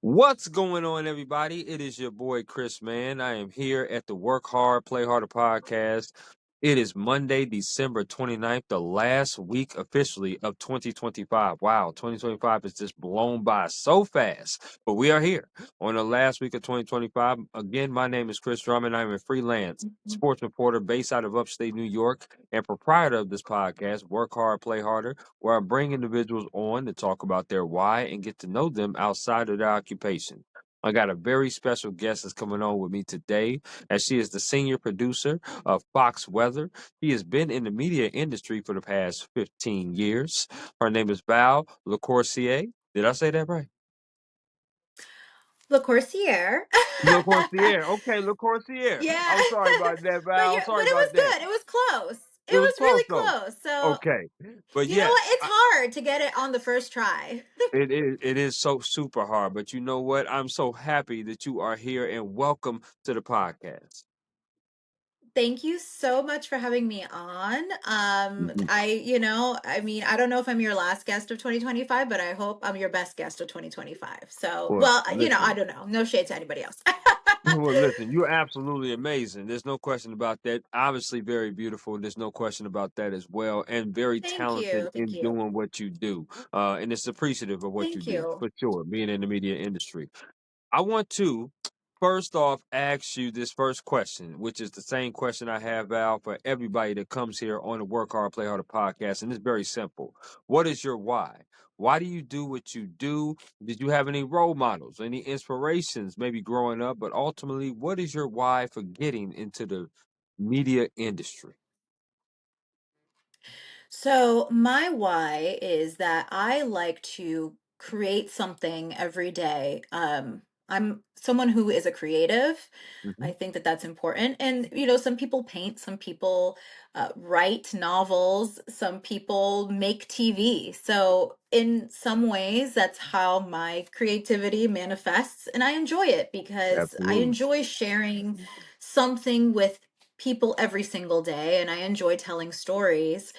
What's going on, everybody? It is your boy Chris, man. I am here at the Work Hard, Play Harder podcast. It is Monday, December 29th, the last week officially of 2025. Wow, 2025 is just blown by so fast. But we are here on the last week of 2025. Again, my name is Chris Drummond. I'm a freelance sports reporter based out of upstate New York and proprietor of this podcast, Work Hard, Play Harder, where I bring individuals on to talk about their why and get to know them outside of their occupation. I got a very special guest that's coming on with me today, as she is the senior producer of Fox Weather. She has been in the media industry for the past 15 years. Her name is Val LeCourcier. Did I say that right? Le Corsair. LeCourcier. Okay, LeCourcier. Yeah. I'm sorry about that, but Val. Sorry it about was that. good. It was close. It It was was close really though. close. So, Okay. But you know what? yes, It's hard to get it on the first try. it is so super hard. But you know what? I'm so happy that you are here and welcome to the podcast. Thank you so much for having me on. Mhm. I don't know if I'm your last guest of 2025, but I hope I'm your best guest of 2025. So, Well, well, I listen. don't know. No shade to anybody else. Well, listen, you're absolutely amazing. There's no question about that. Obviously, very beautiful. There's no question about that as well. And very Thank talented you. Thank in you. doing what you do. And it's appreciative of what you Thank do, you. for sure, being in the media industry. I want to first off ask you this first question, which is the same question I have, Val, for everybody that comes here on the Work Hard, Play Harder podcast. And it's very simple. What is your why? Why do you do what you do? Did you have any role models, any inspirations, maybe growing up? But ultimately, what is your why for getting into the media industry? So, my why is that I like to create something every day. I'm someone who is a creative. Hmm. I think that that's important. And, some people paint, some people write novels, some people make TV. So, in some ways, that's how my creativity manifests. And I enjoy it because I Absolutely. enjoy sharing something with people every single day. And I enjoy telling stories.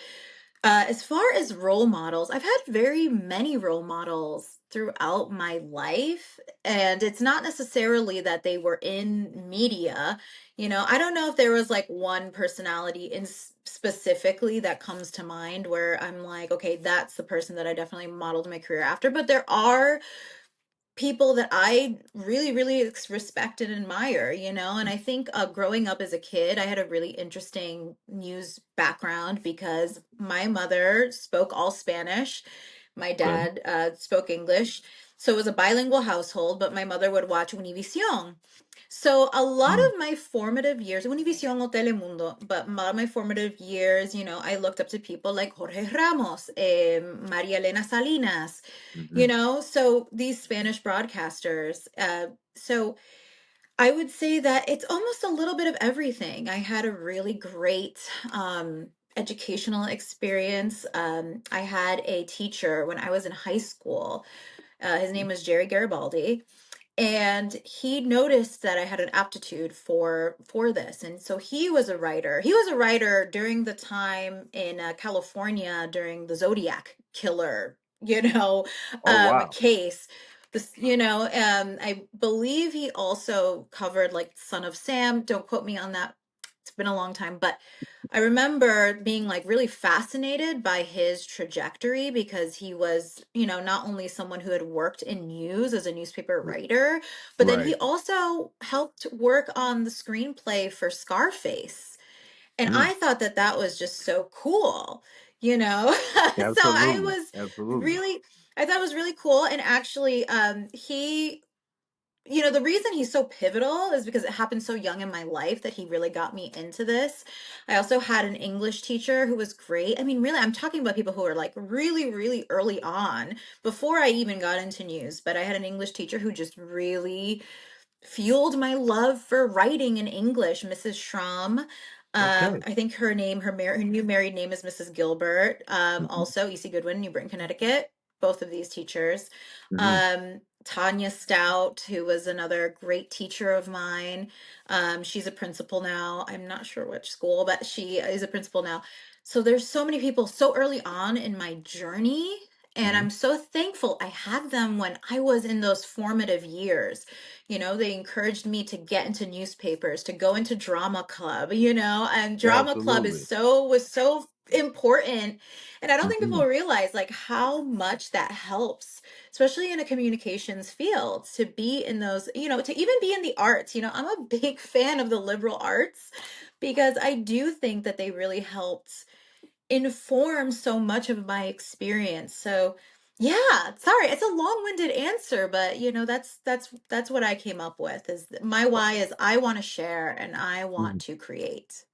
As far as role models, I've had very many role models throughout my life, and it's not necessarily that they were in media. I don't know if there was like one personality in specifically that comes to mind where I'm like, okay, that's the person that I definitely modeled my career after. But there are people that I really, really respect and admire, and I think growing up as a kid, I had a really interesting news background because my mother spoke all Spanish. My Okay. dad spoke English. So it was a bilingual household, but my mother would watch Univision. So a lot Mm. of my formative years, Univision o Telemundo, but a lot of my formative years, I looked up to people like Jorge Ramos, Maria Elena Salinas, Hmm. so these Spanish broadcasters. So I would say that it's almost a little bit of everything. I had a really great educational experience. I had a teacher when I was in high school. His name was Jerry Garibaldi, and he noticed that I had an aptitude for this, and so he was a writer. He was a writer during the time in California during the Zodiac killer, Oh, wow. case. This, I believe he also covered like Son of Sam. Don't quote me on that. It's been a long time, but I remember being like really fascinated by his trajectory because he was, not only someone who had worked in news as a newspaper writer, but then he Right. also helped work on the screenplay for Scarface. And Mm. I thought that that was just so cool, you know? So I Absolutely. was Absolutely. really, I thought it was really cool. And actually, the reason he's so pivotal is because it happened so young in my life that he really got me into this. I also had an English teacher who was great. I mean, really, I'm talking about people who are like really, really early on before I even got into news. But I had an English teacher who just really fueled my love for writing in English, Mrs. Schramm. Okay. I think her new married name is Mrs. Gilbert. Also, E.C. Goodwin, New Britain, Connecticut. Both of these teachers. Hmm. Tanya Stout, who was another great teacher of mine. She's a principal now. I'm not sure which school, but she is a principal now. So there's so many people so early on in my journey, And Hmm. I'm so thankful I had them when I was in those formative years. They encouraged me to get into newspapers, to go into drama club, and drama club Absolutely. was so important. And I don't think Hmm. people realize like how much that helps, especially in a communications field, to be in those, to even be in the arts. I'm a big fan of the liberal arts because I do think that they really helped inform so much of my experience. So, yeah, sorry, it's a long-winded answer, but that's what I came up with. Is my why is I want to share and I want to create.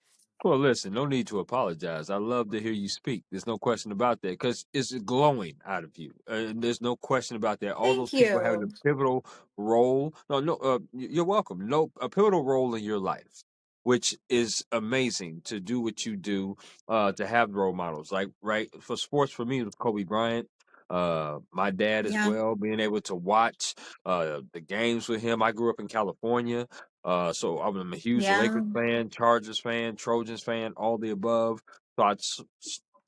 Well, listen, no need to apologize. I love to hear you speak. There's no question about that because it's glowing out of you. And there's no question about that. All those Thank people having a you. pivotal role. No, no, you're welcome. No, a pivotal role in your life, which is amazing to do what you do, to have role models. Like, right, for sports, for me, it was Kobe Bryant. My dad as Yeah. well, being able to watch the games with him. I grew up in California. So I'm a huge Yeah. Lakers fan, Chargers fan, Trojans fan, all the above. So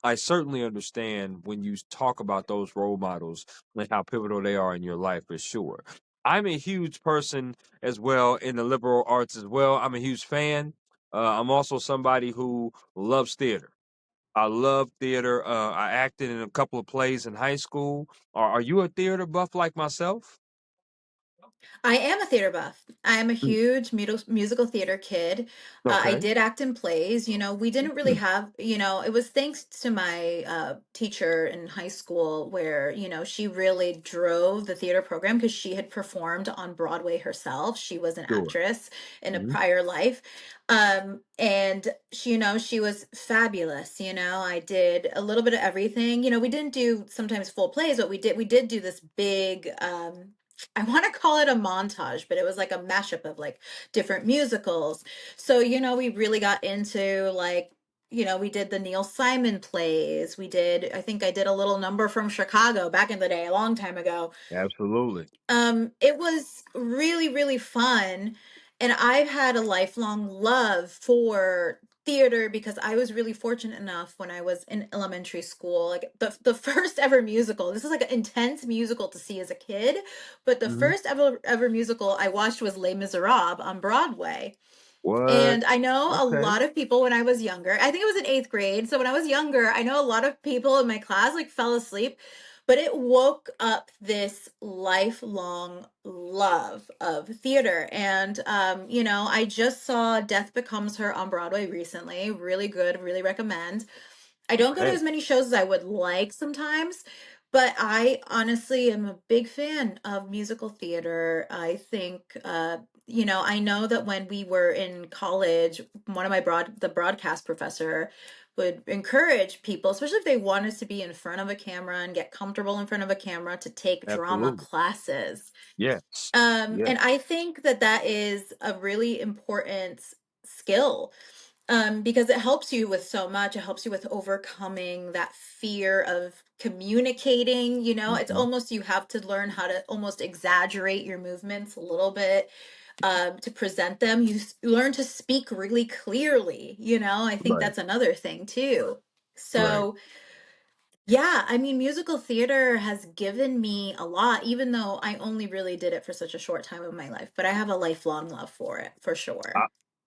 I certainly understand when you talk about those role models and how pivotal they are in your life for sure. I'm a huge person as well in the liberal arts as well. I'm a huge fan. I'm also somebody who loves theater. I love theater. I acted in a couple of plays in high school. Are you a theater buff like myself? I am a theater buff. I am a Mm. huge musical theater kid. I Okay. did act in plays. We didn't really Mm. have, it was thanks to my teacher in high school where, she really drove the theater program because she had performed on Broadway herself. She was an Sure. actress in a Mhm. prior life. And she was fabulous. I did a little bit of everything. We didn't do sometimes full plays, but we did do this big, I want to call it a montage, but it was like a mashup of like different musicals. So, we really got into like, we did the Neil Simon plays. I think I did a little number from Chicago back in the day, a long time ago. Absolutely. It was really, really fun. And I've had a lifelong love for theater because I was really fortunate enough when I was in elementary school, like the first ever musical. This is like an intense musical to see as a kid, but the Mhm. first ever musical I watched was Les Miserables on Broadway. What? And I know a Okay. lot of people when I was younger, I think it was in eighth grade. So when I was younger, I know a lot of people in my class like fell asleep, but it woke up this lifelong love of theater. And, I just saw Death Becomes Her on Broadway recently. Really good, really recommend. I don't go to Okay. as many shows as I would like sometimes, but I honestly am a big fan of musical theater. I think, I know that when we were in college, one of the broadcast professor would encourage people, especially if they wanted to be in front of a camera and get comfortable in front of a camera, to take drama Absolutely. classes. Yes. And Yes. I think that that is a really important skill, because it helps you with so much. It helps you with overcoming that fear of communicating. It's Mhm. almost you have to learn how to almost exaggerate your movements a little bit, to present them. You learn to speak really clearly. I think Right. that's another thing too. Right. So, yeah, I mean, musical theater has given me a lot, even though I only really did it for such a short time of my life. But I have a lifelong love for it, for I sure.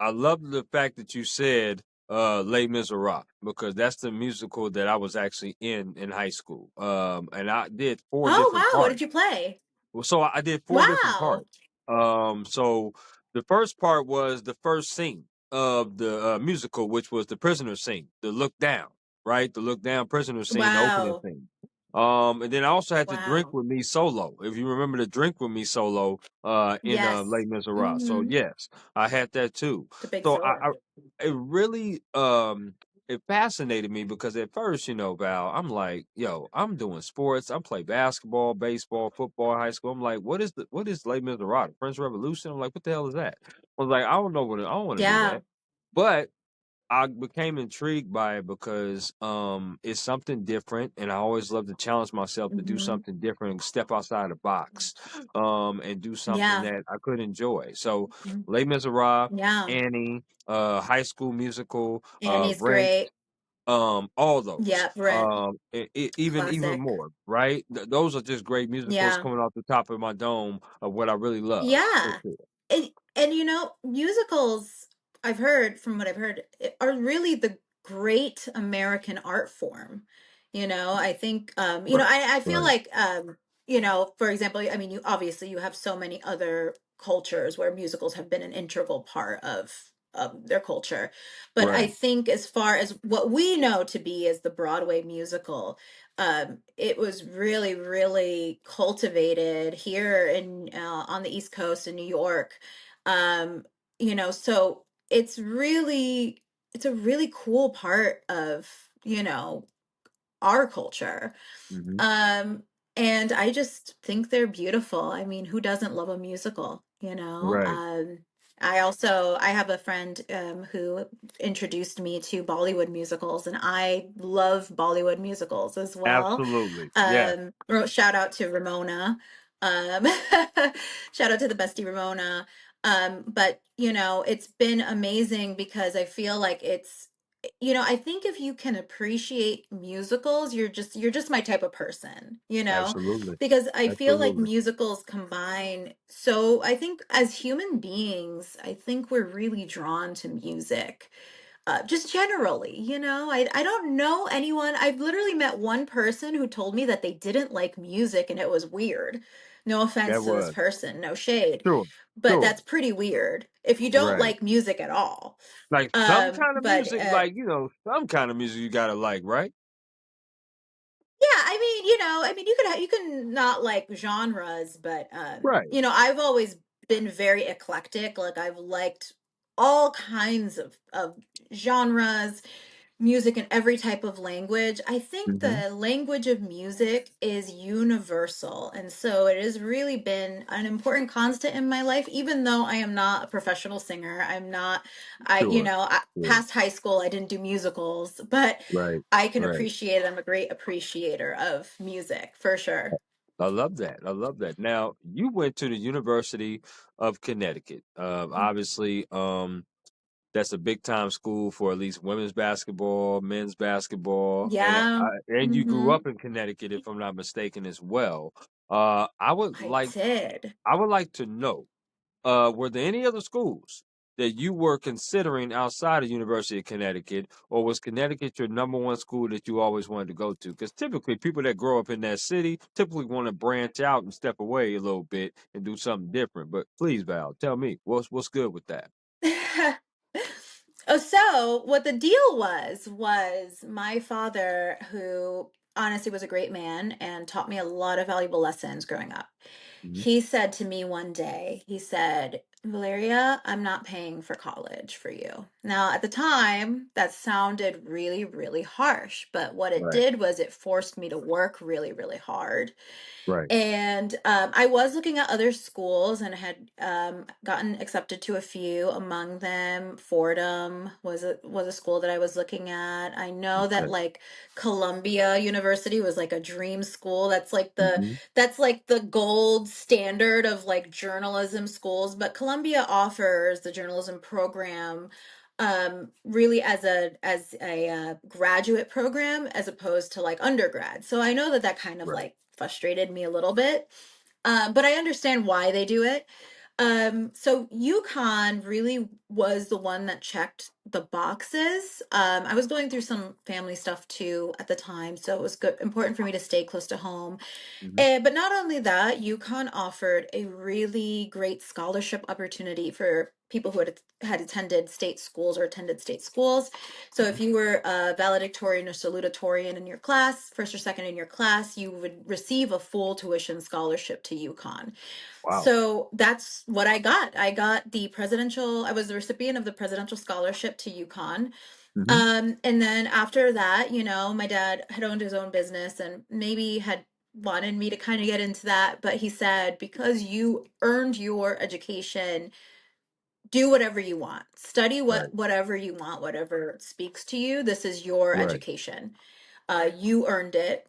I love the fact that you said Les Miserables because that's the musical that I was actually in high school. And I did four Oh, different wow. What parts. did you play? Well, so I did 4 different Wow. parts. So the first part was the first scene of the, musical, which was the prisoner scene, the look down, right? The look down prisoner scene, the opening Wow. scene. And then I also had to drink Wow. with me solo. If you remember the drink with me solo, in, Les Yes. Miserables. So Mm-hmm. yes, I had that too. The big So thriller. it really, it fascinated me because at first, Val, I'm like, yo, I'm doing sports. I'm play basketball, baseball, football, high school. I'm like, what is Les Miserables? French Revolution? I'm like, what the hell is that? I was like, I don't know I don't want to do Yeah. that. But I became intrigued by it because it's something different, and I always love to challenge myself to do Mm-hmm. something different and step outside the box, and do something Yeah. that I could enjoy. So, Mhm. Les Miserables, Yeah. Annie, High School Musical, Annie's Rent, great. All those, Yeah, Rent, even classic. more, right? Those are just great musicals Yeah. coming off the top of my dome of what I really love, for Yeah. sure. And musicals, I've heard from what I've heard, are really the great American art form. I think Right, I feel right, like for example, I mean, you obviously you have so many other cultures where musicals have been an integral part of their culture. But I right. think as far as what we know to be as the Broadway musical, it was really, really cultivated here in on the East Coast in New York. Um, so it's a really cool part of, our culture. Mhm. Um, and I just think they're beautiful. I mean, who doesn't love a musical? Right. I have a friend who introduced me to Bollywood musicals, and I love Bollywood musicals as well. Absolutely. Yes, Shout out to Ramona. Um, Shout out to the bestie Ramona. But it's been amazing because I feel like I think if you can appreciate musicals, you're just my type of person. absolutely, Because I feel like absolutely. musicals combine. So I think as human beings, I think we're really drawn to music. Just generally, I don't know anyone. I've literally met one person who told me that they didn't like music and it was weird. No That offense to this was. person, no shade, Sure, but sure. that's pretty weird if you don't Right. like music at all. Like, some kind of But music, like, some kind of music you gotta like, right? Yeah, you can not like genres, but Right. I've always been very eclectic. Like I've liked all kinds of genres, music in every type of language. I think Mhm. the language of music is universal. And so it has really been an important constant in my life, even though I am not a professional singer. I'm not, Sure, sure. past high school, I didn't do musicals, but Right, I can right. appreciate it. I'm a great appreciator of music for sure. I love that. I love that. Now, you went to the University of Connecticut. Obviously, that's a big time school for at least women's basketball, men's basketball, Yeah. and you grew Hmm. up in Connecticut, if I'm not mistaken, as well. I would I like did. I would like to know, were there any other schools that you were considering outside of University of Connecticut, or was Connecticut your number one school that you always wanted to go to? Because typically, people that grow up in that city typically want to branch out and step away a little bit and do something different. But please, Val, tell me what's good with that. Oh, so what the deal was my father, who honestly was a great man and taught me a lot of valuable lessons growing up. Hmm. He said to me one day, he said, Valeria, I'm not paying for college for you. Now, at the time, that sounded really, really harsh, but what it Right, did was it forced me to work really, really hard. right, And I was looking at other schools and had gotten accepted to a few. Among them, Fordham was a school that I was looking at. I know that okay. like Columbia University was like a dream school. Hmm. That's like the gold standard of like journalism schools. But Columbia offers the journalism program really as a graduate program as opposed to like undergrad. So I know that that kind of Right. like frustrated me a little bit. But I understand why they do it. So UConn really was the one that checked the boxes. I was going through some family stuff too at the time, so it was good important for me to stay close to home. Hmm. But not only that, UConn offered a really great scholarship opportunity for people who had attended state schools or attended state schools. So Hmm. if you were a valedictorian or salutatorian in your class, first or second in your class, you would receive a full tuition scholarship to UConn. Wow. So that's what I got. I was the recipient of the presidential scholarship to UConn. Hmm. And then after that, my dad had owned his own business and maybe had wanted me to kind of get into that, but he said, because you earned your education, do whatever you want. Study Right, whatever you want, whatever speaks to you. This is your right. education. You earned it.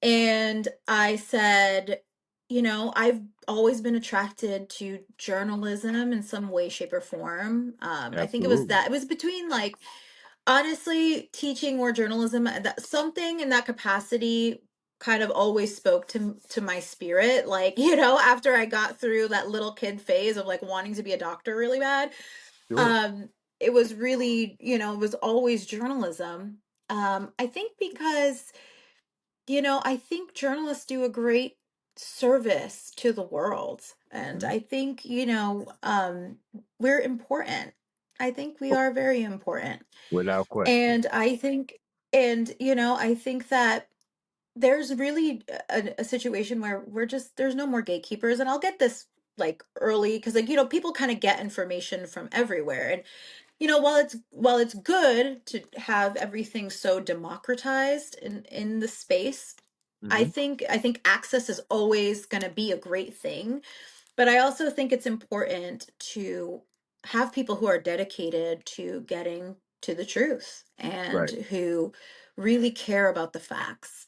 And I said, I've always been attracted to journalism in some way, shape, or form. I think it was Absolutely. between like Honestly, teaching more journalism, something in that capacity kind of always spoke to my spirit. Like, after I got through that little kid phase of like wanting to be a doctor really bad, Sure. um, it was really, it was always journalism. I think because, I think journalists do a great service to the world. And Mhm. I think, we're important. I think we are very important. Without question. And I think that there's really a situation where there's no more gatekeepers. And I'll get this like early because like, people kind of get information from everywhere. And, while it's good to have everything so democratized in the space, Hmm. I think access is always going to be a great thing, but I also think it's important to have people who are dedicated to getting to the truth and Right. who really care about the facts.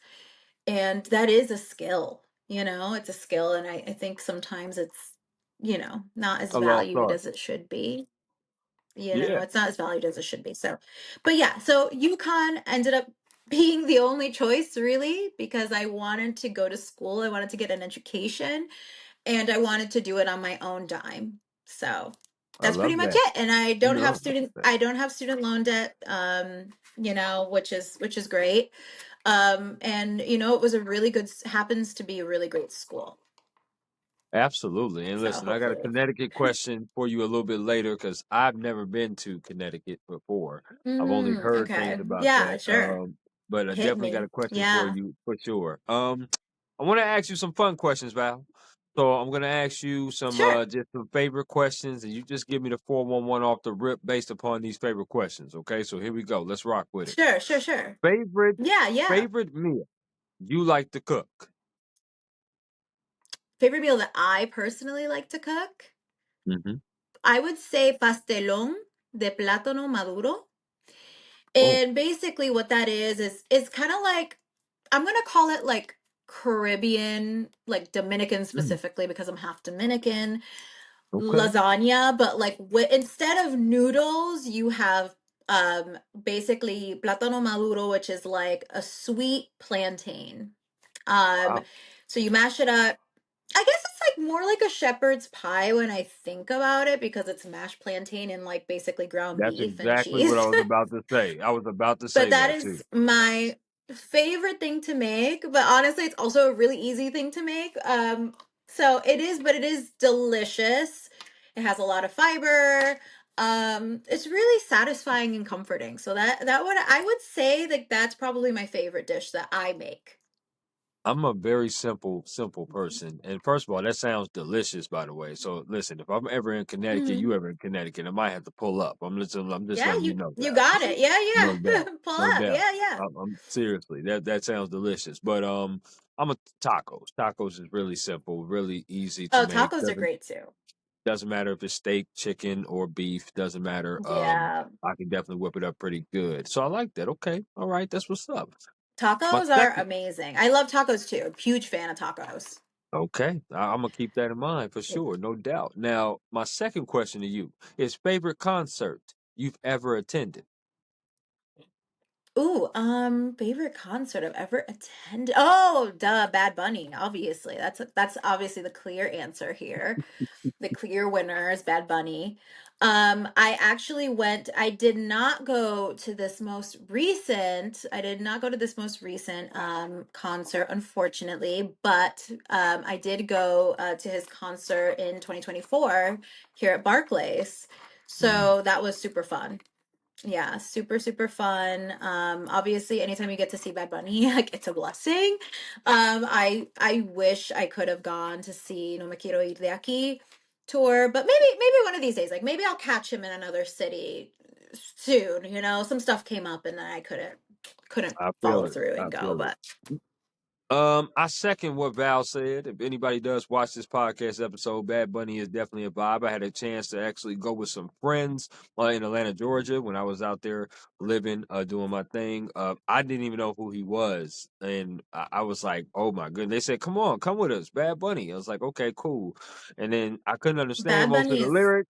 And that is a skill, it's a skill. And I think sometimes it's, not as A lost valued art. as it should be. Yeah. It's not as valued as it should be. So, but yeah, so UConn ended up being the only choice really because I wanted to go to school. I wanted to get an education and I wanted to do it on my own dime. So I that's pretty love much that. it. And No, I love that. I don't have student loan debt, which is great. And it was a really good happens to be a really great school. Absolutely. And So listen, I got a hopefully. Connecticut question for you a little bit later because I've never been to Connecticut before. I've only heard things Okay. about Yeah, that. sure. But I Hit definitely got me. a question for Yeah. you for sure. I want to ask you some fun questions, Val. So I'm gonna ask you some Sure. just some favorite questions, and you just give me the 411 off the rip based upon these favorite questions. Okay, so here we go. Let's rock with it. Sure, sure, sure. Favorite Yeah, yeah. favorite meal you like to cook? Favorite meal that I personally like to cook? Hmm. I would say pastelón de plátano maduro. Oh. And basically what that is kind of like I'm going to call it like Caribbean, like Dominican Mm, specifically because I'm half Dominican, okay. lasagna, but like instead of noodles, you have basically plátano maduro, which is like a sweet plantain. Um Wow. so you mash it up. I guess it's like more like a shepherd's pie when I think about it because it's mashed plantain and like basically ground That's beef and exactly what cheese. I was about to say. I was about to But say that that too. is my favorite thing to make, but honestly it's also a really easy thing to make. So it is, but it is delicious. It has a lot of fiber. It's really satisfying and comforting. So that would I would say like that's probably my favorite dish that I make. I'm a very simple person. And first of all, that sounds delicious, by the way. So listen, if I'm ever in Connecticut, Mhm. you ever in Connecticut, I might have to pull up. I'm just Yeah, letting you you know you that. got it. Yeah, No doubt. yeah. Pull No up. doubt. Yeah, yeah. I'm seriously, that sounds delicious. But I'm a tacos. Tacos is really simple, really easy to Oh, make. tacos are great too. Doesn't matter if it's steak, chicken, or beef, doesn't matter. Yeah. I can definitely whip it up pretty good. So I like that. Okay. All right, that's what's up. My Tacos are second amazing. I love tacos too. Huge fan of tacos. Okay, I'm gonna keep that in mind for Yeah. sure, no doubt. Now, my second question to you is favorite concert you've ever attended. Ooh, favorite concert I've ever attended. Oh, duh, Bad Bunny, obviously. That's obviously the clear answer here. The clear winner is Bad Bunny. I did not go to this most recent, concert, unfortunately, but I did go to his concert in 2024 here at Barclays. Mm, So that was super fun. Yeah, super, super fun. Obviously, anytime you get to see Bad Bunny, like it's a blessing. I wish I could have gone to see No Me Quiero Ir de Aquí tour, but maybe one of these days, like maybe I'll catch him in another city soon. Some stuff came up and then I couldn't I feel follow it. through I and go, feel it. but I second what Val said. If anybody does watch this podcast episode, Bad Bunny is definitely a vibe. I had a chance to actually go with some friends in Atlanta, Georgia, when I was out there living, doing my thing. I didn't even know who he was, and I was like, "Oh my goodness!" They said, "Come on, come with us, Bad Bunny." I was like, "Okay, cool," and then I couldn't understand Bad most of Bunny the is lyrics.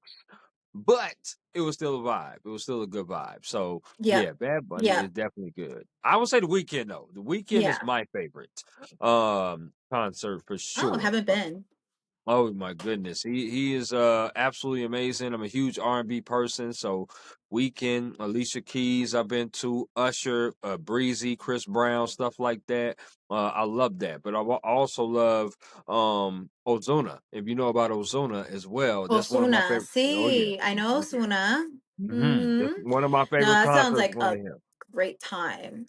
but it was still a vibe. It was still a good vibe. So Yep. yeah, Bad Bunny is Yep. definitely good. I would say the weekend though. The weekend is Yeah. my favorite concert for Oh, sure. haven't been. Oh my goodness, he is absolutely amazing. I'm a huge R&B person, so Weekend, Alicia Keys, I've been to Usher, Breezy, Chris Brown, stuff like that. I love that, but also love Ozuna. If you know about Ozuna as well, that's one of my Osuna. favorite. Oh yeah, See, I know Osuna. that's Mm-hmm. one of my No, favorite that sounds concerts. like One a of him. great time.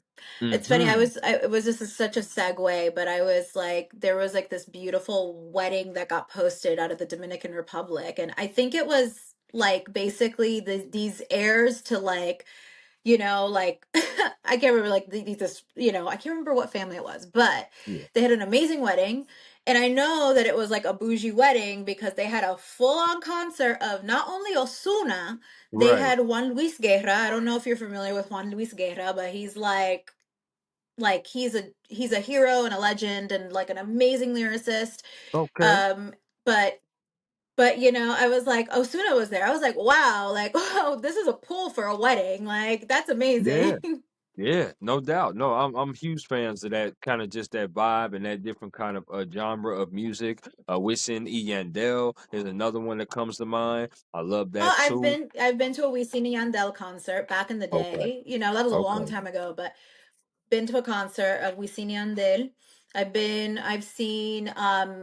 It's funny. Hmm. It was just such a segue, but I was like, there was like this beautiful wedding that got posted out of the Dominican Republic. And I think it was like basically these heirs to like, like I can't remember like this, I can't remember what family it was, but Yeah. they had an amazing wedding. And I know that it was like a bougie wedding because they had a full-on concert of not only Osuna, they Right. had Juan Luis Guerra. I don't know if you're familiar with Juan Luis Guerra, but he's like he's a hero and a legend and like an amazing lyricist. Okay. Um, but I was like, Osuna was there. I was like, wow, like, oh, this is a pull for a wedding. Like, that's Yeah. amazing. Yeah, no doubt. No, I'm huge fans of that kind of just that vibe and that different kind of genre of music. Wisin y Yandel is another one that comes to mind. I love Oh, that I've too. been I've been to a Wisin y Yandel concert back in the Okay, day. That was a long okay. time ago, but been to a concert of Wisin y Yandel. I've seen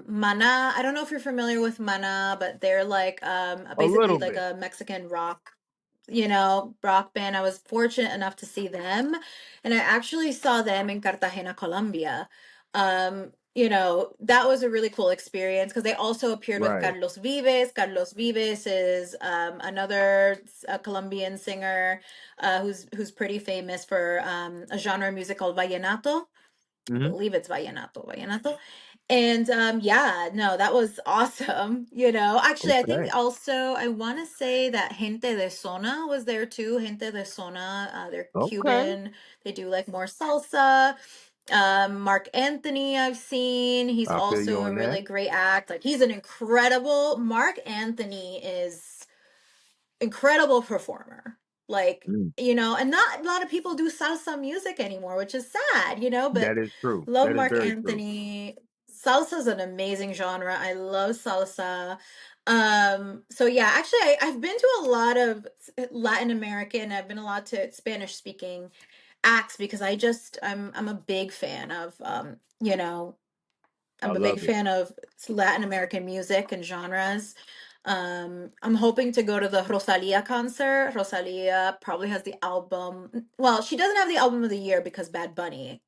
Mana. I don't know if you're familiar with Mana, but they're like A basically little like bit. a Mexican rock band. I was fortunate enough to see them, and I actually saw them in Cartagena, Colombia. That was a really cool experience because they also appeared with Right. Carlos Vives. Carlos Vives is another Colombian singer who's pretty famous for a genre of music called vallenato. I Hmm. believe it's vallenato. And yeah, no, that was awesome. Actually, I think Okay. also I want to say that Gente de Zona was there too. Gente de Zona, they're Okay. Cuban. They do like more salsa. Mark Anthony, I've seen. He's I feel you also a on that. really great act. Like he's an incredible. Mark Anthony is incredible performer. Like, Mm, and not a lot of people do salsa music anymore, which is sad, but that is true. love That is Mark very true. Anthony. Salsa is an amazing genre. I love salsa. So yeah, actually I've been to a lot of Latin American, I've been a lot to Spanish speaking acts because I'm a big fan of I I'm a big love it. fan of Latin American music and genres. I'm hoping to go to the Rosalia concert. Rosalia probably has the album. Well, she doesn't have the album of the year because Bad Bunny.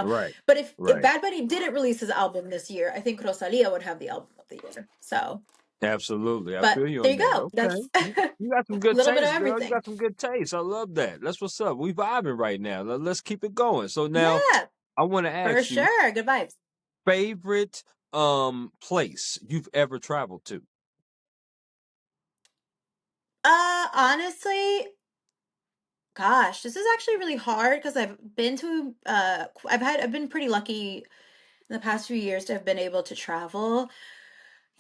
Right. But if Right. Bad Bunny didn't release his album this year, I think Rosalia would have the album of the year. So, Absolutely. I but feel you there on you that. go. Okay. That's You a you got some good little bit of taste, girl. You everything. got some good taste. I love that. That's what's up. We vibing right now. Let's keep it going. So now Yeah, I want to for ask you sure. Good vibes. favorite place you've ever traveled to. Honestly, gosh, this is actually really hard because I've been pretty lucky in the past few years to have been able to travel.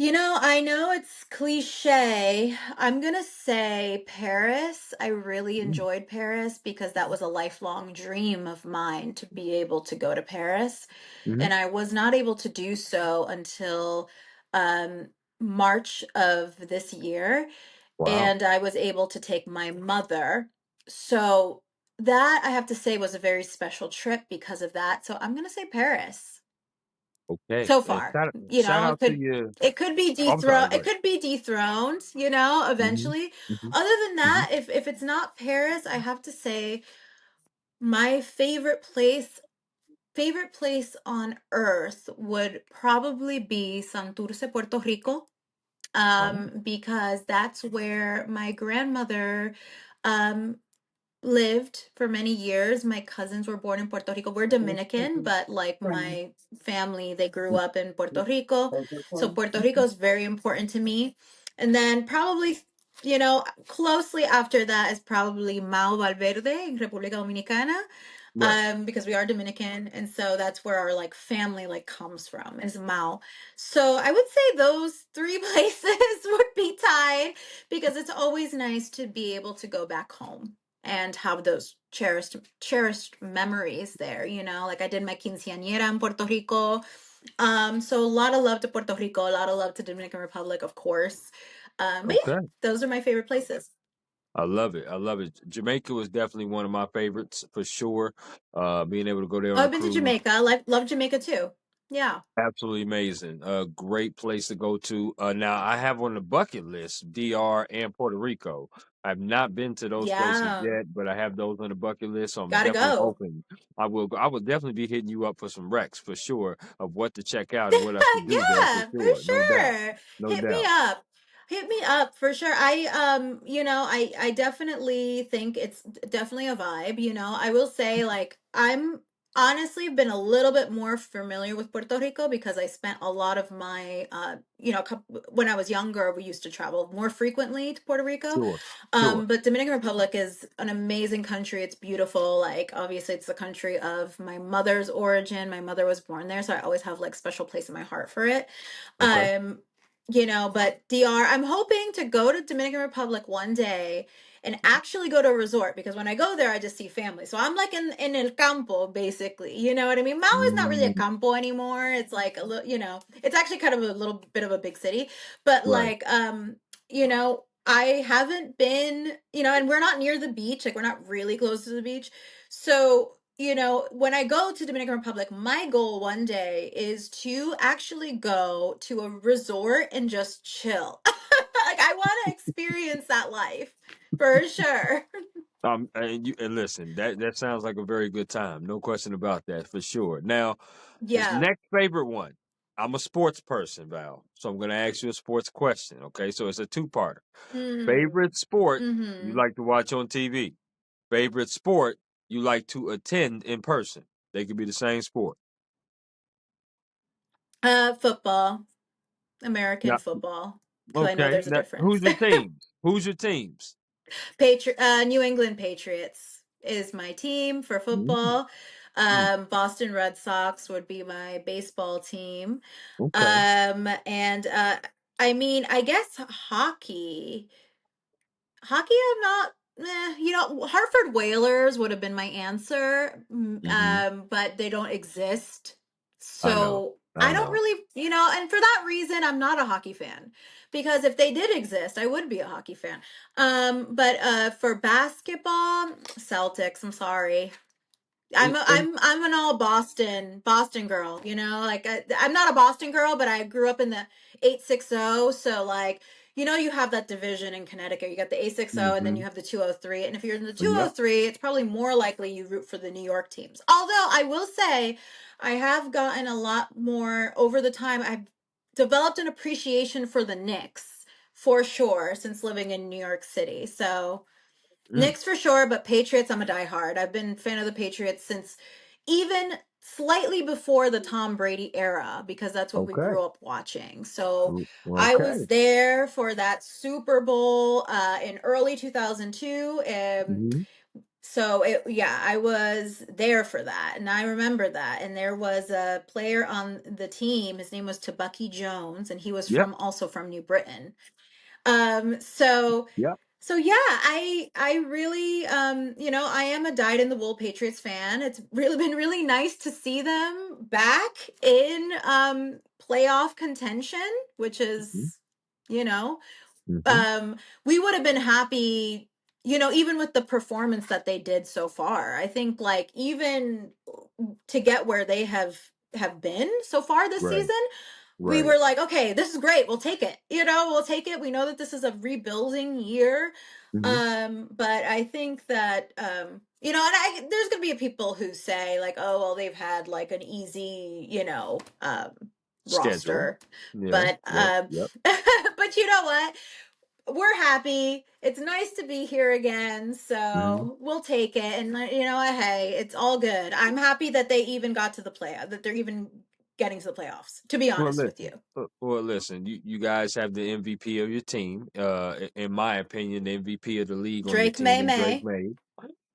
I know it's cliche. I'm gonna say Paris. I really Mm, enjoyed Paris because that was a lifelong dream of mine to be able to go to Paris. mhm. And I was not able to do so until um March of this year, Wow. and I was able to take my mother. So that I have to say was a very special trip because of that. So I'm gonna say Paris Okay. so And far. shout It out to could you. it could be Oh, I'm sorry. dethroned. Go It ahead. could be dethroned, Hmm. eventually. Hmm. Other than Hmm. that, if it's not Paris, I have to say my favorite place on earth would probably be Santurce, Puerto Rico, Oh, because that's where my grandmother um lived for many years. My cousins were born in Puerto Rico. We're Dominican, but like my family, they grew up in Puerto Rico. So Puerto Rico is very important to me. And then probably, closely after that is probably Mao Valverde in República Dominicana, right. because we are Dominican, and so that's where our like family like comes from is Mao. So I would say those three places would be tied because it's always nice to be able to go back home and have those cherished memories there, you know, like I did my quinceañera in Puerto Rico. So a lot of love to Puerto Rico, a lot of love to Dominican Republic, of course. But yeah, Okay. those are my favorite places. I love it. I love it. Jamaica was definitely one of my favorites for sure. Being able to go there Oh, on a I've been to cruise, Jamaica. Love Jamaica too. Yeah. absolutely amazing. A great place to go to. Now I have on the bucket list DR and Puerto Rico. I've not been to those places Yeah. yet, but I have those on the bucket list, so I'm Gotta definitely go. hoping I will definitely be hitting you up for some recs for sure of what to check out and what I should do there for Yeah, for sure. No doubt. sure. No Hit me doubt. up. Hit me up for sure. I definitely think it's definitely a vibe, you know. I will say like I'm honestly been a little bit more familiar with Puerto Rico because I spent a lot of my when I was younger, we used to travel more frequently to Puerto Rico. Sure. Sure. But Dominican Republic is an amazing country. It's beautiful. Like obviously it's the country of my mother's origin. My mother was born there, so I always have like special place in my heart for it. Okay. Um, but DR, I'm hoping to go to Dominican Republic one day and actually go to a resort because when I go there, I just see family. So I'm like in el campo, basically. You know what I mean? Mao is not really a Mm, campo anymore. It's like a little, it's actually kind of a little bit of a big city, but right. like, I haven't been, and we're not near the beach, like we're not really close to the beach. So, when I go to Dominican Republic, my goal one day is to actually go to a resort and just chill. Like I want to experience that life for sure. And listen, that sounds like a very good time. No question about that for sure. Now, this Yeah. next favorite one. I'm a sports person, Val. So I'm going to ask you a sports question. Okay. So it's a two-parter. Mm. Favorite sport you Mm-hmm. like to watch on TV? Favorite sport you like to attend in person? They could be the same sport. Football, Yeah. American football, because I know Okay. there's a Now, who's difference. your teams? Who's your teams? New England Patriots is my team for Mm, football. mm, Boston Red Sox would be my baseball team. okay. And I mean, I guess hockey, I'm not. Hartford Whalers would have been my answer, Hmm. but they don't exist. I know. So I I don't know. really, and for that reason, I'm not a hockey fan. Because if they did exist, I would be a hockey fan. But for basketball, Celtics. I'm sorry. I'm an all Boston girl, like I'm not a Boston girl, but I grew up in the 860. So like, you have that division in Connecticut. You got the 860 and then Mm-hmm. you have the 203. And if you're in the Yep. 203, it's probably more likely you root for the New York teams. Although I will say I have gotten a lot more over the time. I've developed an appreciation for the Knicks for sure since living in New York City. So Mm, Knicks for sure, but Patriots, I'm a diehard. I've been a fan of the Patriots since even slightly before the Tom Brady era because that's what we okay. grew up watching. So I was Okay. there for that Super Bowl in early 2002. Mhm. Yeah, I was there for that, and I remember that. And there was a player on the team. His name was Tabucky Jones, and he was Yep. also from New Britain. Um, so Yep. so yeah, I really I am a dyed in the wool Patriots fan. It's really been really nice to see them back in playoff contention, which Mhm. is you know, Mhm. um we would have been happy, even with the performance that they did so far. I think like even to get where they have been so far this Right. season, we Right. were like, okay, this is great. We'll take it. We'll take it. We know that this is a rebuilding year. Mhm. But I think that there's gonna be people who say like, oh well, they've had like an easy, Schedule. roster. Yeah. But Yep. Yep. but you know what? We're happy. It's nice to be here again. Mhm. So we'll take it. And hey, it's all good. I'm happy that they even got to the that they're even getting to the playoffs, to be Well, honest with listen. you. Well, listen. You guys have the MVP of your team. In my opinion, the MVP of the league on your Drake team May is Drake May. May.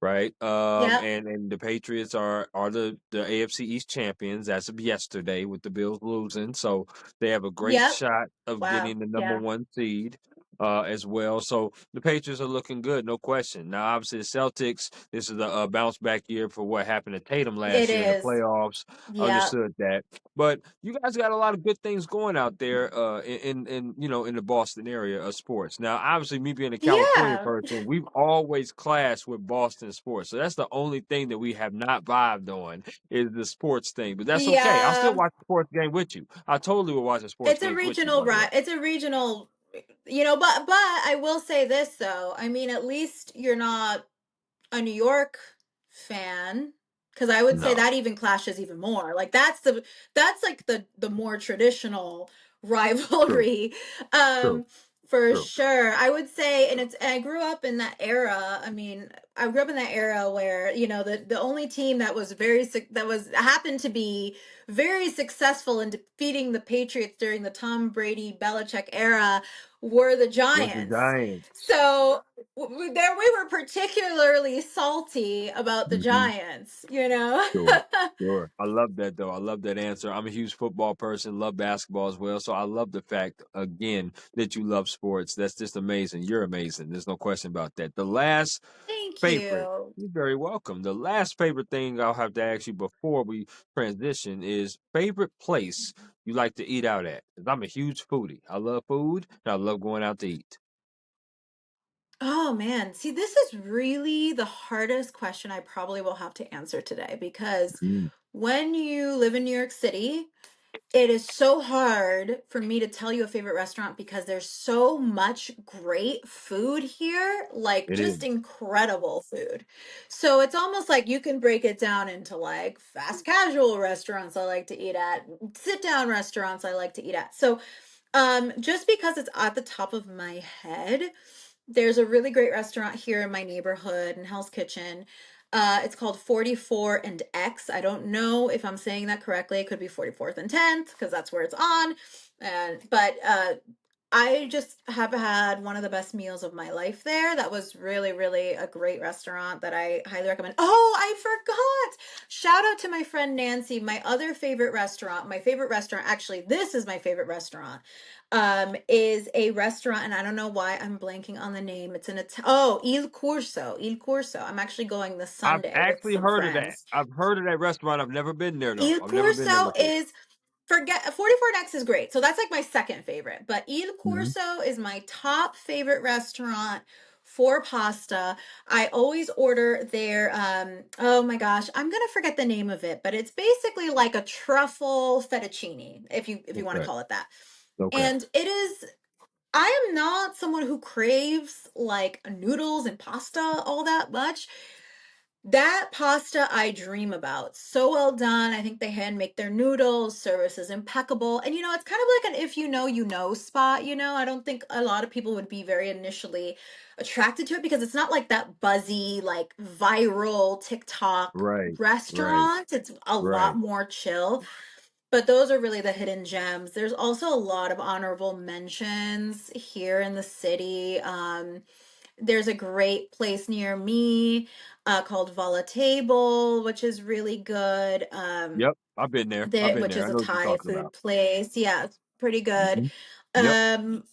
Right. Yep. And the Patriots are the AFC East champions as of yesterday with the Bills losing. So they have a great Yep. shot of Wow. getting the number Yeah. one seed. as well. So the Patriots are looking good, no question. Now, obviously, the Celtics, this is a bounce back year for what happened to Tatum It last year in the is. playoffs. Yeah. Understood that. But you guys got a lot of good things going out there in in the Boston area of sports. Now, obviously, me being a California Yeah. person, we've always clashed with Boston sports. So that's the only thing that we have not vibed on is the sports thing. But that's okay. I'll still Yeah. watch the sports game with you. I totally will watch the sports games with you, by the way. It's a regional, but I will say this though. I mean, at least you're not a New York fan, because I would say No. that even clashes even more. Like that's like the more traditional True. rivalry. True. For True. sure. I would say, and I grew up in that era. I mean, I grew up in that era where, the only team that was that was happened to be very successful in defeating the Patriots during the Tom Brady Belichick era were the Was the Giants. Giants. So there we were particularly salty about the Mhm. Giants, you know? Sure. Sure. I love that though. I love that answer. I'm a huge football person, love basketball as well. So I love the fact again that you love sports. That's just amazing. You're amazing. There's no question about that. The last Thank favorite, you. you're very welcome. The last favorite thing I'll have to ask you before we transition is favorite place you like to eat out at. 'Cause I'm a huge foodie. I love food and I love going out to eat. Oh man, see, this is really the hardest question I probably will have to answer today, because Mm, when you live in New York City, it is so hard for me to tell you a favorite restaurant because there's so much great food here, like it just is. incredible food. So it's almost like you can break it down into like fast casual restaurants I like to eat at, sit down restaurants I like to eat at. So just because it's at the top of my head, there's a really great restaurant here in my neighborhood in Hell's Kitchen. It's called 44 and X. I don't know if I'm saying that correctly. It could be 44th and 10th because that's where it's on. And but I just have had one of the best meals of my life there. That was really, really a great restaurant that I highly recommend. Oh, I forgot. Shout out to my friend Nancy. My favorite restaurant, actually, this is my favorite restaurant. Is a restaurant, and I don't know why I'm blanking on the name. It's Il Corso. Il Corso. I'm actually going this I've Sunday with actually some heard of that. friends. I've heard of that restaurant. I've never been there though. Il I've never been there Corso before. is Forget 44 Next is great. So that's like my second favorite. But Il Mhm. Corso is my top favorite restaurant for pasta. I always order their oh my gosh, I'm gonna forget the name of it, but it's basically like a truffle fettuccine, if you want to Okay. call it that. Okay. And it is I am not someone who craves like noodles and pasta all that much. That pasta I dream about. So well done. I think they hand make their noodles. Service is impeccable. And it's kind of like an if you know, you know spot, I don't think a lot of people would be very initially attracted to it because it's not like that buzzy, like viral TikTok Right. Right. restaurant. It's a lot Right. more chill. But those are really the hidden gems. There's also a lot of honorable mentions here in the city. There's a great place near me called Vala Table, which is really good. Yep. I've been there. I've been Which there. is I a know what you're Thai talking food about. place. Yeah, it's pretty good. Mhm. Yep. Um,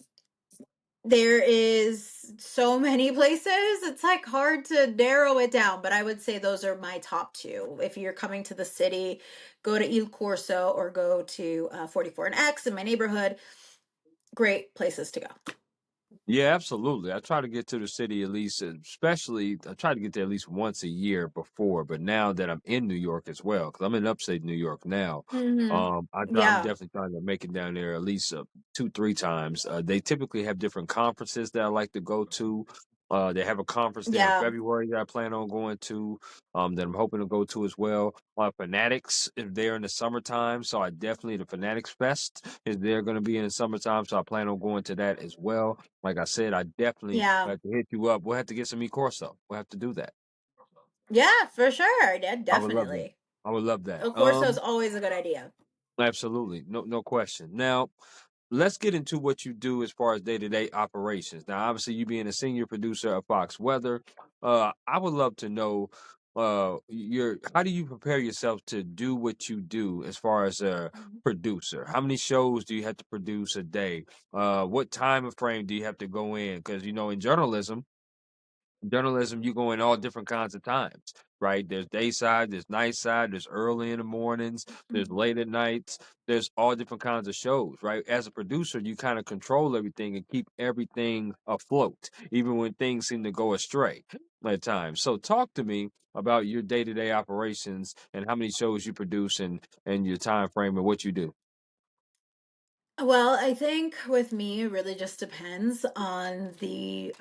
there is so many places. It's like hard to narrow it down, but I would say those are my top two. If you're coming to the city, go to Il Corso or go to 44 and X in my neighborhood. Great places to go. Yeah, absolutely. I try to get to the city at least, especially I try to get there at least once a year before. But now that I'm in New York as well, because I'm in upstate New York now, Hmm. I'm Yeah, definitely trying to make it down there at least two, three times. They typically have different conferences that I like to go to. They have a conference there in yeah, February that I plan on going to. That I'm hoping to go to as well. Fanatics is there in the summertime, so I definitely the Fanatics Fest is there going to be in the summertime, so I plan on going to that as well. Like I said, I definitely yeah, have to hit you up. We'll have to get some e-corso. We'll have to do that. yeah, for sure. Yeah, I would love that. definitely. I would love that. El Corso is always a good idea. Absolutely. No question. Now, let's get into what you do as far as day-to-day operations. Now, obviously, you being a senior producer of Fox Weather, I would love to know your how do you prepare yourself to do what you do as far as a producer? How many shows do you have to produce a day? What time of frame do you have to go in? Because you know, in journalism, you go in all different kinds of times, right? There's day side, there's night side, there's early in the mornings, there's Mhm. late at nights, there's all different kinds of shows, right? As a producer, you kind of control everything and keep everything afloat, even when things seem to go astray at times. So talk to me about your day-to-day operations and how many shows you produce and your time frame and what you do. Well, I think with me, it really just depends on the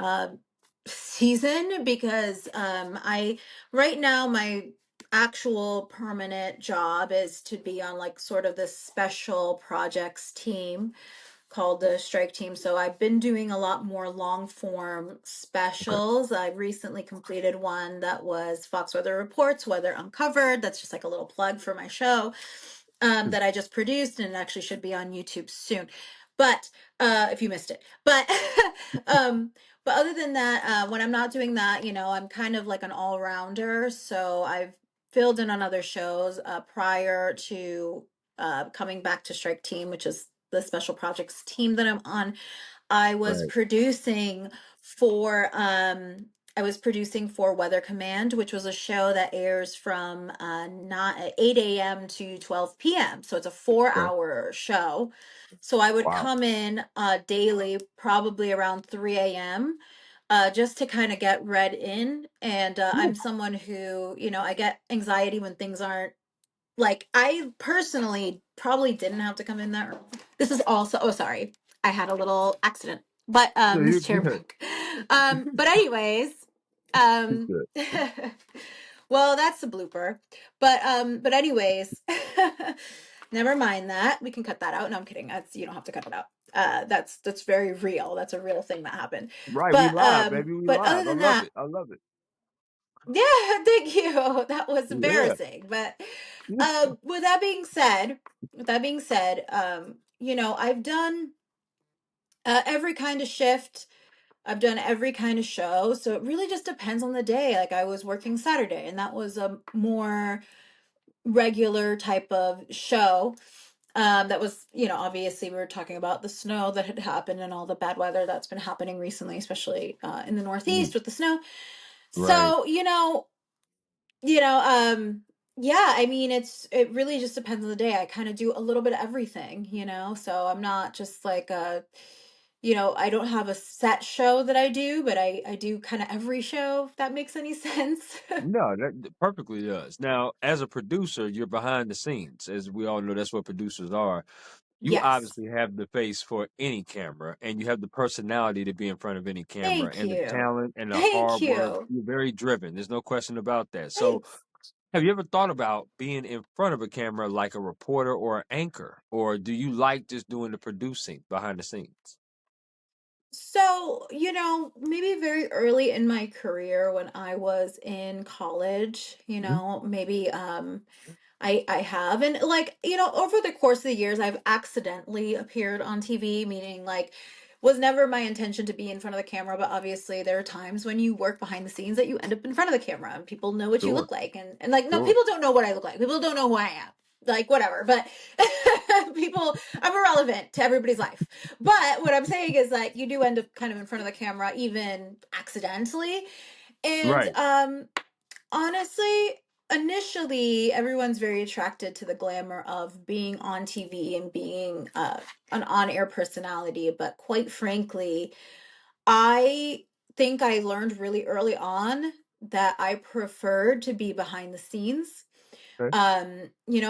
season because right now, my actual permanent job is to be on like sort of this special projects team called the Strike Team. So I've been doing a lot more long form Okay. specials. I recently completed one that was Fox Weather Reports, Weather Uncovered. That's just like a little plug for my show that I just produced, and it actually should be on YouTube soon. But if you missed it, but um, but other than that, when I'm not doing that, I'm kind of like an all rounder. So I've filled in on other shows prior to coming back to Strike Team, which is the special projects team that I'm on. I was Right. producing for um I was producing for Weather Command, which was a show that airs from not 8 a.m. to 12 p.m. So it's a four Okay. hour show. So I would Wow. come in daily, probably around 3 a.m. Just to kind of get read in. And I'm Woo. someone who, I get anxiety when things aren't like I personally probably didn't have to come in that room. This is also oh sorry. I had a little accident. But No, this you're chair good. broke. But anyways, You're um good. well that's a blooper. But anyways, never mind that. We can cut that out. No, I'm kidding. That's you don't have to cut it out. That's very real. That's a real thing that happened. Right, we But live, baby. We other live. I than love that, it. I love it. yeah, thank you. That was Yeah. embarrassing. But with that being said, I've done every kind of shift. I've done every kind of show. So it really just depends on the day. Like I was working Saturday, and that was a more regular type of show. That was, obviously we were talking about the snow that had happened and all the bad weather that's been happening recently, especially in the Mm, Northeast with the snow. right. So, You know, yeah, I mean, it really just depends on the day. I kind of do a little bit of everything, so I'm not just like I don't have a set show that I do, but I do kind of every show, if that makes any sense. No, that perfectly does. Now, as a producer, you're behind the scenes. As we all know, that's what producers are. You Yes. obviously have the face for any camera, and you have the personality to be in front of any camera, Thank and the you. talent and the Thank hard work. you. You're very driven. There's no question about that. So, Thanks. have you ever thought about being in front of a camera like a reporter or an anchor, or do you like just doing the producing behind the scenes? So, maybe very early in my career when I was in college, Mhm. maybe I have, and like over the course of the years I've accidentally appeared on TV, meaning like was never my intention to be in front of the camera, but obviously there are times when you work behind the scenes that you end up in front of the camera and people know what you Sure, look like, and like no, sure. people don't know what I look like, people don't know who I am, like whatever, but people, I'm irrelevant to everybody's life. But what I'm saying is like you do end up kind of in front of the camera even accidentally. And Right. honestly, initially, everyone's very attracted to the glamour of being on TV and being an on air personality. But quite frankly, I think I learned really early on that I preferred to be behind the scenes. Okay.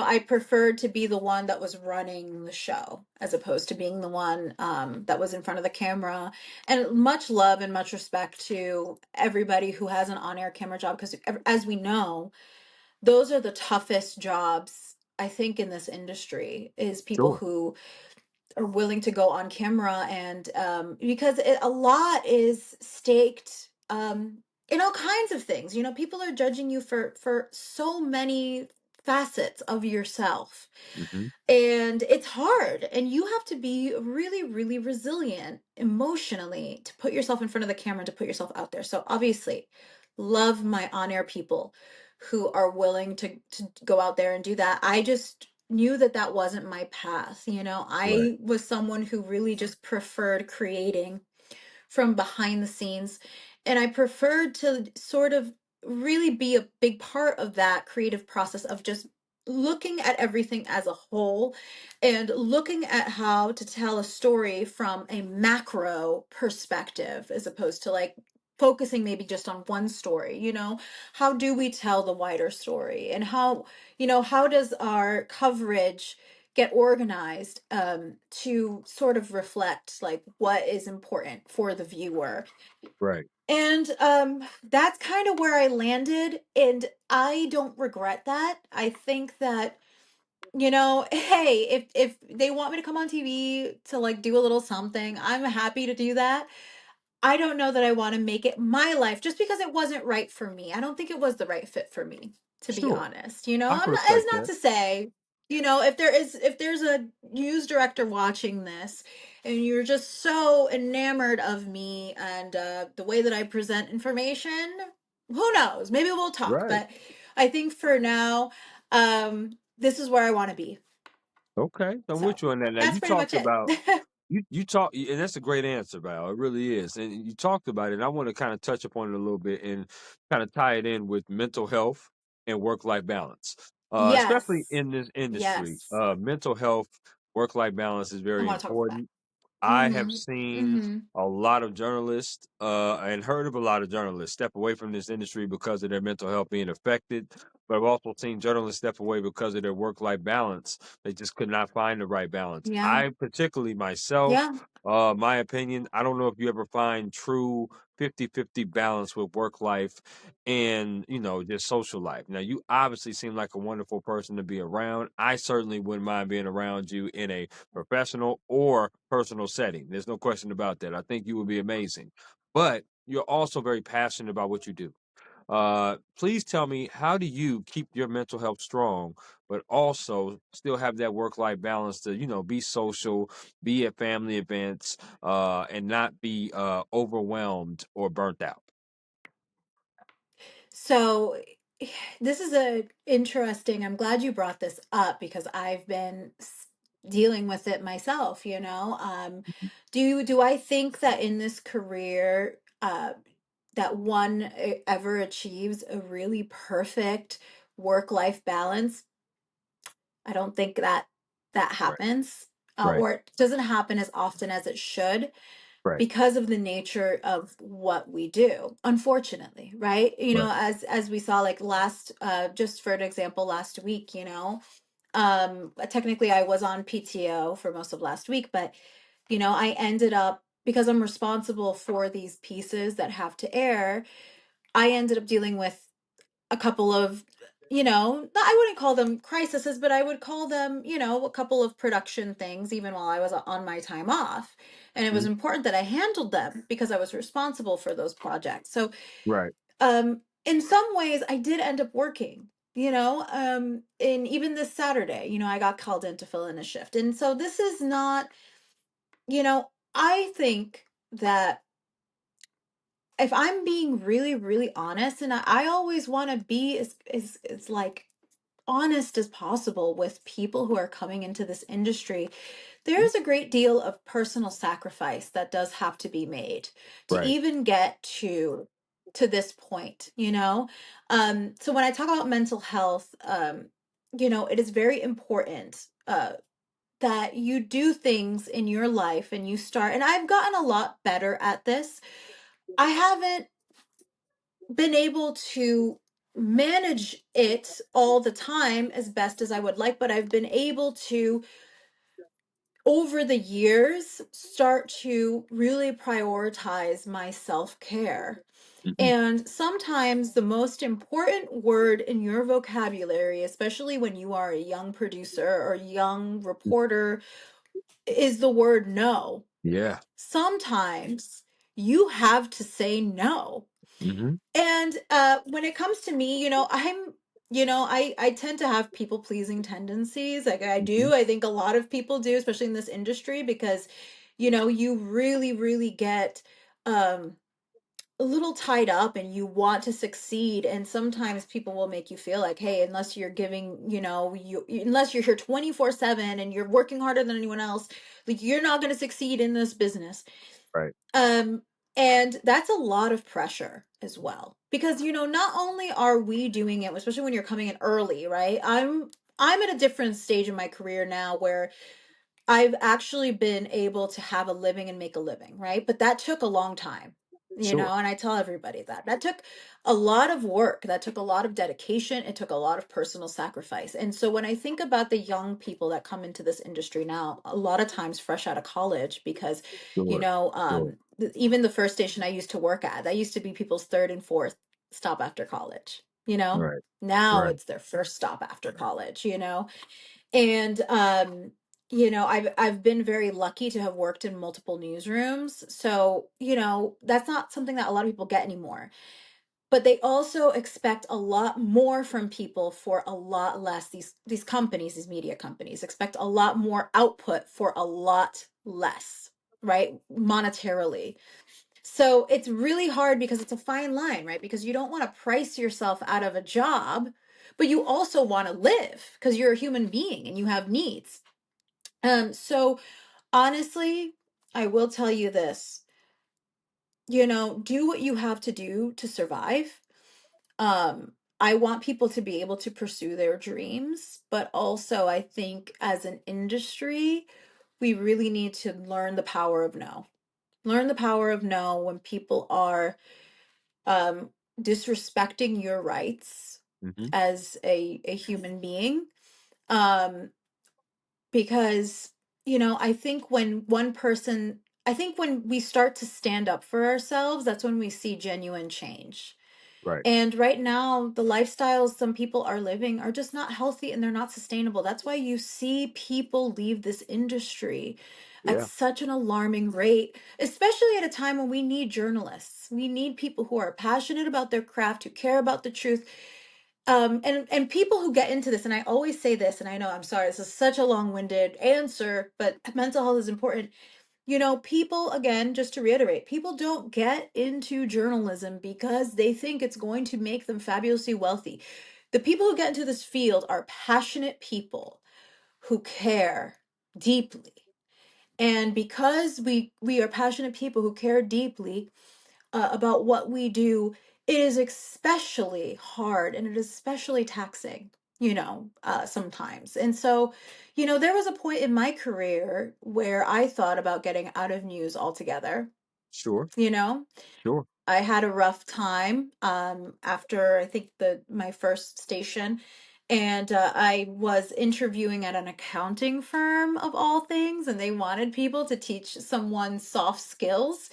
I preferred to be the one that was running the show as opposed to being the one that was in front of the camera. And much love and much respect to everybody who has an on air camera job because, as we know, those are the toughest jobs, I think, in this industry is people Sure. who are willing to go on camera and because a lot is staked in all kinds of things. People are judging you for so many facets of yourself, Hmm. and it's hard, and you have to be really really resilient emotionally to put yourself in front of the camera, to put yourself out there. So obviously love my on-air people who are willing to go out there and do that. I just knew that that wasn't my path. Right. I was someone who really just preferred creating from behind the scenes. And I preferred to sort of really be a big part of that creative process of just looking at everything as a whole and looking at how to tell a story from a macro perspective as opposed to like focusing maybe just on one story. How do we tell the wider story, and how does our coverage get organized to sort of reflect like what is important for the viewer. Right. And that's kind of where I landed, and I don't regret that. I think that hey, if they want me to come on TV to like do a little something, I'm happy to do that. I don't know that I want to make it my life just because it wasn't right for me. I don't think it was the right fit for me, to be Sure. honest. I can It's respect not that. to say, if there's a news director watching this and you're just so enamored of me and the way that I present information, who knows? Maybe we'll talk. Right. But I think for now, this is where I want to be. Okay. I'm So with you on that. Now that's you pretty much talked it. about you talk, and that's a great answer, Val. It really is. And you talked about it. And I want to kind of touch upon it a little bit and kind of tie it in with mental health and work-life balance, especially Yes. in this industry. Yes. Mental health, work-life balance is I very want to talk about that. important. I have Mhm. seen Mhm. a lot of journalists and heard of a lot of journalists step away from this industry because of their mental health being affected. But I've also seen journalists step away because of their work life balance. They just could not find the right balance. Yeah. I, particularly myself, Yeah. my opinion, I don't know if you ever find true 50-50 balance with work life and, just social life. Now, you obviously seem like a wonderful person to be around. I certainly wouldn't mind being around you in a professional or personal setting. There's no question about that. I think you would be amazing. But you're also very passionate about what you do. Please tell me, how do you keep your mental health strong, but also still have that work life balance to, be social, be at family events, and not be overwhelmed or burnt out? So this is a interesting. I'm glad you brought this up because I've been dealing with it myself. Do I think that in this career that one ever achieves a really perfect work-life balance? I don't think that that Right, happens, right, or it doesn't happen as often as it should, right, because of the nature of what we do, unfortunately, right? right. As we saw like last just for an example, last week, technically I was on PTO for most of last week, but I ended up, because I'm responsible for these pieces that have to air, I ended up dealing with a couple of, I wouldn't call them crises, but I would call them, a couple of production things, even while I was on my time off. And it was Mhm. important that I handled them because I was responsible for those projects. So, Right, in some ways, I did end up working, and even this Saturday, I got called in to fill in a shift. And so this is not, I think that if I'm being really, really honest, and I always want to be as like honest as possible with people who are coming into this industry, mhm, there's a great deal of personal sacrifice that does have to be made to right, even get to this point. So when I talk about mental health, it is very important that you do things in your life and you start, and I've gotten a lot better at this. I haven't been able to manage it all the time as best as I would like, but I've been able to, over the years, start to really prioritize my self care. mhm, And sometimes the most important word in your vocabulary, especially when you are a young producer or young mhm. reporter, is the word no. Yeah. Sometimes you have to say no. Hmm. And when it comes to me, I tend to have people pleasing tendencies. Like I Hmm. do. I think a lot of people do, especially in this industry, because you really, really get um a little tied up and you want to succeed, and sometimes people will make you feel like, hey, unless you're giving, unless you're here 24/7 and you're working harder than anyone else, like you're not going to succeed in this business. Right. um and that's a lot of pressure as well, because not only are we doing it, especially when you're coming in early, right? I'm at a different stage in my career now where I've actually been able to have a living and make a living, right? But that took a long time, Sure. and I tell everybody that that took a lot of work, that took a lot of dedication, it took a lot of personal sacrifice. And so when I think about the young people that come into this industry now, a lot of times fresh out of college, because, Sure. Sure. even the first station I used to work at, that used to be people's third and fourth stop after college, Right. now Right. it's their first stop after college. And I've been very lucky to have worked in multiple newsrooms. So, that's not something that a lot of people get anymore. But they also expect a lot more from people for a lot less. These companies, these media companies expect a lot more output for a lot less, right? Monetarily. So it's really hard because it's a fine line, right? Because you don't want to price yourself out of a job, but you also want to live because you're a human being and you have needs. So honestly, I will tell you this, do what you have to do to survive. I want people to be able to pursue their dreams, but also I think as an industry, we really need to learn the power of no. Learn the power of no when people are um disrespecting your rights Hmm. as a human being. Um because I think when we start to stand up for ourselves, that's when we see genuine change. Right. And right now, the lifestyles some people are living are just not healthy and they're not sustainable. That's why you see people leave this industry at Yeah. such an alarming rate, especially at a time when we need journalists. We need people who are passionate about their craft, who care about the truth. And people who get into this, and I always say this, and I know, I'm sorry, this is such a long-winded answer, but mental health is important. People, again, just to reiterate, people don't get into journalism because they think it's going to make them fabulously wealthy. The people who get into this field are passionate people who care deeply. And because we are passionate people who care deeply, about what we do, it is especially hard and it is especially taxing, sometimes. And so, there was a point in my career where I thought about getting out of news altogether. Sure. You know, Sure. I had a rough time after I think my first station. And I was interviewing at an accounting firm of all things, and they wanted people to teach someone soft skills.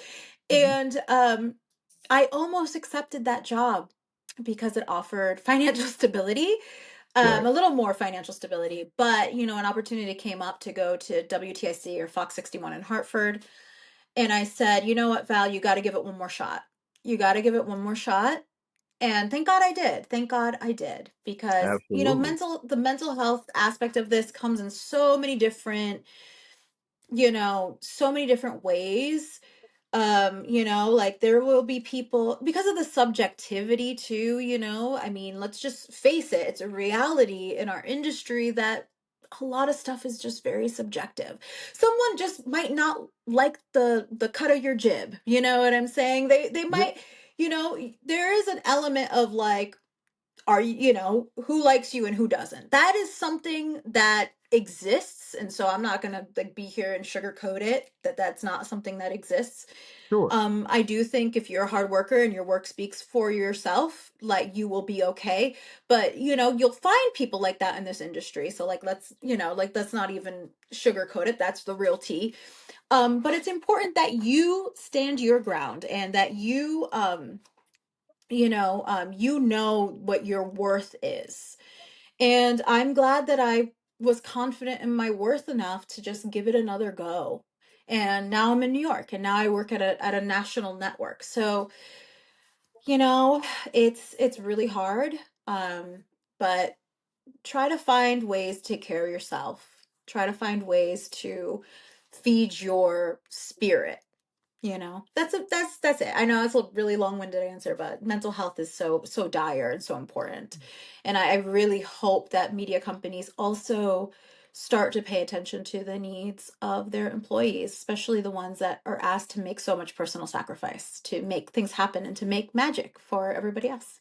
Hmm. And I almost accepted that job because it offered financial stability, Right. a little more financial stability. But, an opportunity came up to go to WTIC or Fox 61 in Hartford. And I said, you know what, Val, you got to give it one more shot. You got to give it one more shot. And thank God I did. Thank God I did. Because, Absolutely. the mental health aspect of this comes in so many different ways. Like there will be people, because of the subjectivity too, I mean, let's just face it, it's a reality in our industry that a lot of stuff is just very subjective. Someone just might not like the cut of your jib, you know what I'm saying? They Yeah. might, there is an element of like, are who likes you and who doesn't. That is something that exists, and so I'm not gonna like be here and sugarcoat it, that's not something that exists. Sure. I do think if you're a hard worker and your work speaks for yourself, like you will be okay. But you'll find people like that in this industry. So like let's not even sugarcoat it. That's the real tea. But it's important that you stand your ground and that you know what your worth is. And I'm glad that I was confident in my worth enough to just give it another go. And now I'm in New York and now I work at a national network. So, you know, it's really hard. But try to find ways to take care of yourself. Try to find ways to feed your spirit. That's it. I know it's a really long-winded answer, but mental health is so dire and so important. And I really hope that media companies also start to pay attention to the needs of their employees, especially the ones that are asked to make so much personal sacrifice to make things happen and to make magic for everybody else.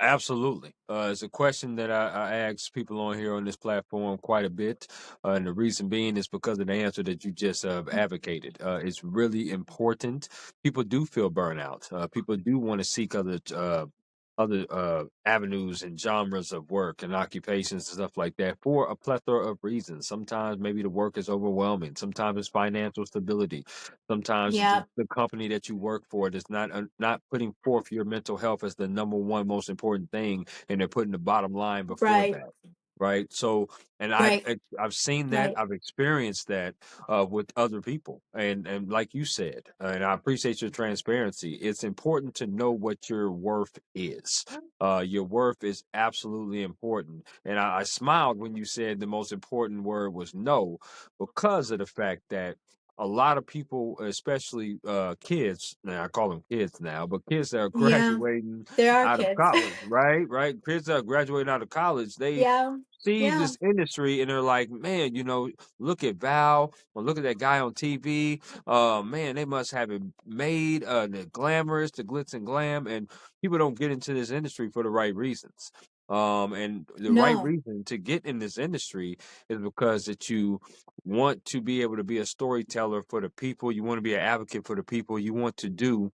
Absolutely. It's a question that I ask people on here on this platform quite a bit. And the reason being is because of the answer that you just advocated. It's really important. People do feel burnout. People do want to seek other avenues and genres of work and occupations and stuff like that for a plethora of reasons. Sometimes maybe the work is overwhelming. Sometimes it's financial stability. Sometimes Yeah, the company that you work for is not putting forth your mental health as the number one most important thing, and they're putting the bottom line before right, that. Right. So, and right. I've seen that, Right. I've experienced that with other people, and like you said, and I appreciate your transparency. It's important to know what your worth is. Your worth is absolutely important, and I smiled when you said the most important word was no, because of the fact that a lot of people, especially kids, now I call them kids now, but kids that are Yeah, graduating there are out of kids. college, right? Right? Kids that are graduating out of college, they Yeah, see yeah. this industry and they're like, man, look at Val or look at that guy on TV. Man, they must have it made, the glamorous, the glitz and glam, and people don't get into this industry for the right reasons. And the right No, reason to get in this industry is because that you want to be able to be a storyteller for the people. You want to be an advocate for the people. You want to do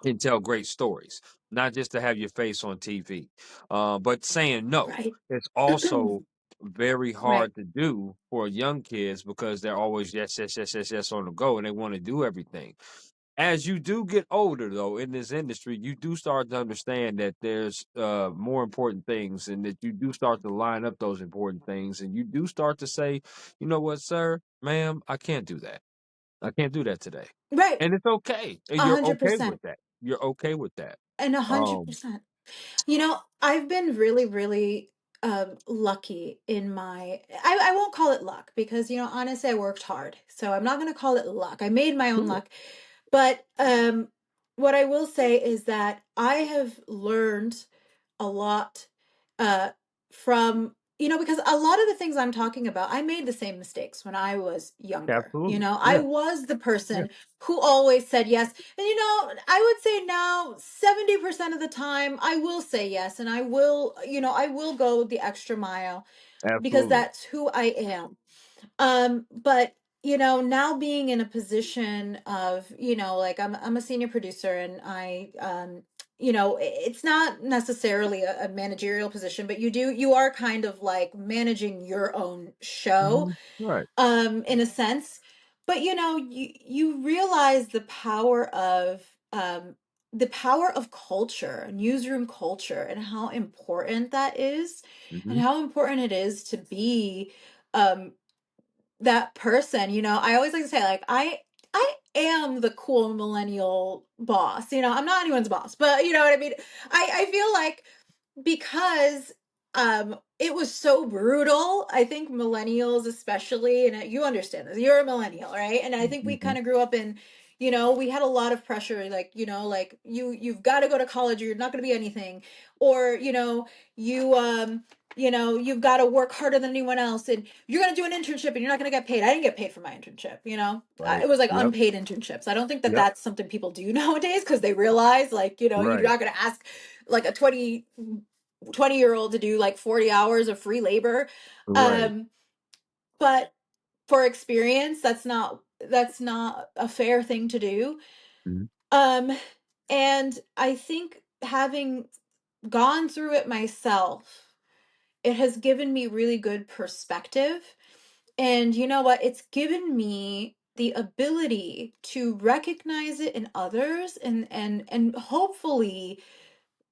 and tell great stories, not just to have your face on TV. But saying no, right. it's also very Right. hard to do for young kids because they're always yes, yes, yes, yes, yes on the go, and they want to do everything. As you do get older, though, in this industry, you do start to understand that there's more important things, and that you do start to line up those important things, and you do start to say, you know what, sir, ma'am, I can't do that. I can't do that today. Right. And it's okay. And A you're hundred okay with percent. that. You're okay with that. And a hundred Um, percent. I've been really, really lucky in I won't call it luck because, honestly, I worked hard. So I'm not gonna call it luck. I made my own sure. luck. But what I will say is that I have learned a lot uh from because a lot of the things I'm talking about, I made the same mistakes when I was younger. Absolutely. I Yeah. was the Yeah. person who always said yes. And I would say now 70% of the time I will say yes, and I will go the extra mile because Absolutely. that's who I am. But now being in a position of, like I'm a senior producer, and it's not necessarily a managerial position, but you are kind of like managing your own show, Right. in a sense. But you realize the power of culture, newsroom culture, and how important that is, and Hmm. how important it is to be um that person. I always like to say, like, I am the cool millennial boss. I'm not anyone's boss, but you know what I mean. I feel like, because it was so brutal. I think millennials especially, and you understand this, you're a millennial, right? And I think we Hmm. kind of grew up in, we had a lot of pressure, like, like you've got to go to college or you're not going to be anything, or you've got to work harder than anyone else, and you're going to do an internship and you're not going to get paid. I didn't get paid for my internship. Right. It was like Yep. unpaid internships. I don't think that Yep. that's something people do nowadays, because they realize, like, you're Right. not going to ask like a 20-year-old to do like 40 hours of free labor. Right. um but for experience, that's not a fair thing to do. Hmm. um and I think, having gone through it myself, it has given me really good perspective. And you know what? It's given me the ability to recognize it in others, and hopefully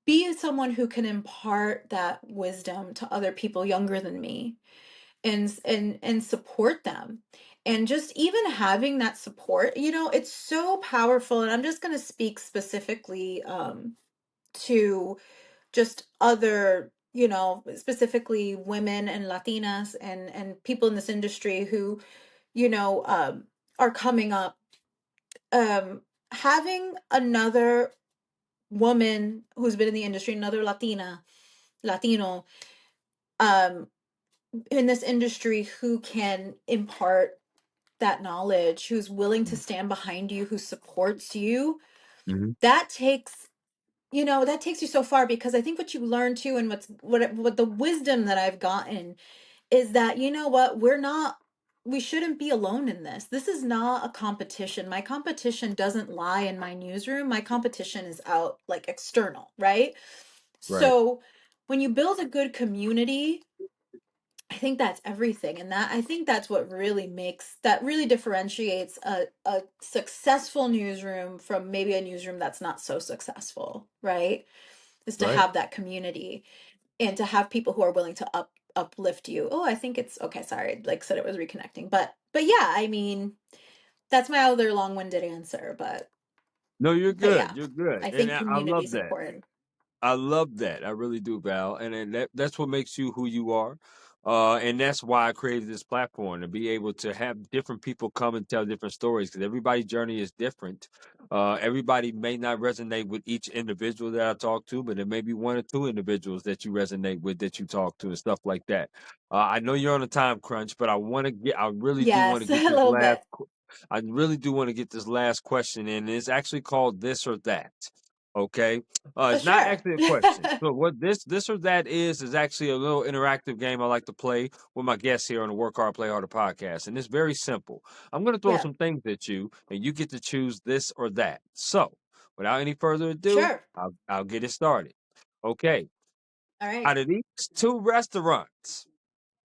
be someone who can impart that wisdom to other people younger than me, and support them. And just even having that support, it's so powerful. And I'm just going to speak specifically to just other, specifically women and Latinas, and people in this industry who, you know um are coming up, having another woman who's been in the industry, another Latino, um, in this industry who can impart that knowledge, who's willing to stand behind you, who supports you, Hmm. that takes that takes you so far because I think what you learn too, and what the wisdom that I've gotten is that what we shouldn't be alone in this. This is not a competition. My competition doesn't lie in my newsroom. My competition is out like external, right? Right. So when you build a good community, I think that's everything. And that I think that's what really differentiates a successful newsroom from maybe a newsroom that's not so successful, right? Is to Right. have that community and to have people who are willing to uplift you. Oh, I think it's okay. Sorry, like said it was reconnecting, but yeah, I mean that's my other long-winded answer, No, you're but yeah, good. You're good, I and think I community love is that. important. I love that. I really do, Val. And that's what makes you who you are. And that's why I created this platform to be able to have different people come and tell different stories because everybody's journey is different. Everybody may not resonate with each individual that I talk to, but there may be one or two individuals that you resonate with that you talk to and stuff like that. I know you're on a time crunch, but I really do want to Yes, get a this little bit. I really do want to get this last question in. It's actually called this or that. Okay. It's not Sure. actually a question. So what this or that is actually a little interactive game I like to play with my guests here on the Work Hard, Play Harder podcast. And it's very simple. I'm going to throw Yeah, some things at you, and you get to choose this or that. So without any further ado, sure. I'll get it started. Okay. All Out right. of these two restaurants,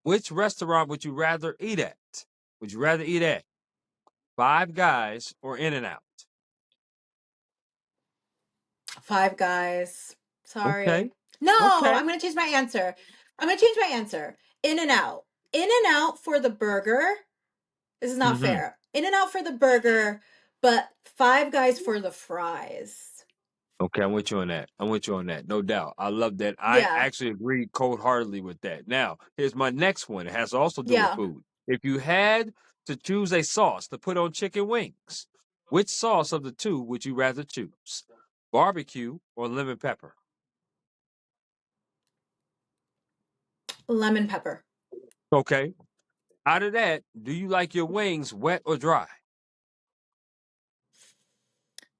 which restaurant would you rather eat at? Would you rather eat at Five Guys or In and Out? Five Guys. Okay. Sorry. No, Okay. I'm going to change my answer. I'm going to change my answer. In and Out. In and Out for the burger. This is not Hmm. fair. In and Out for the burger, but Five Guys for the fries. Okay, I'm with you on that. I'm with you on that. No doubt. I love that. I Yeah. actually agree cold heartedly with that. Now, here's my next one. It has to also do with Yeah. food. If you had to choose a sauce to put on chicken wings, which sauce of the two would you rather choose? Barbecue or lemon pepper? Lemon pepper. Okay. Out of that, do you like your wings wet or dry?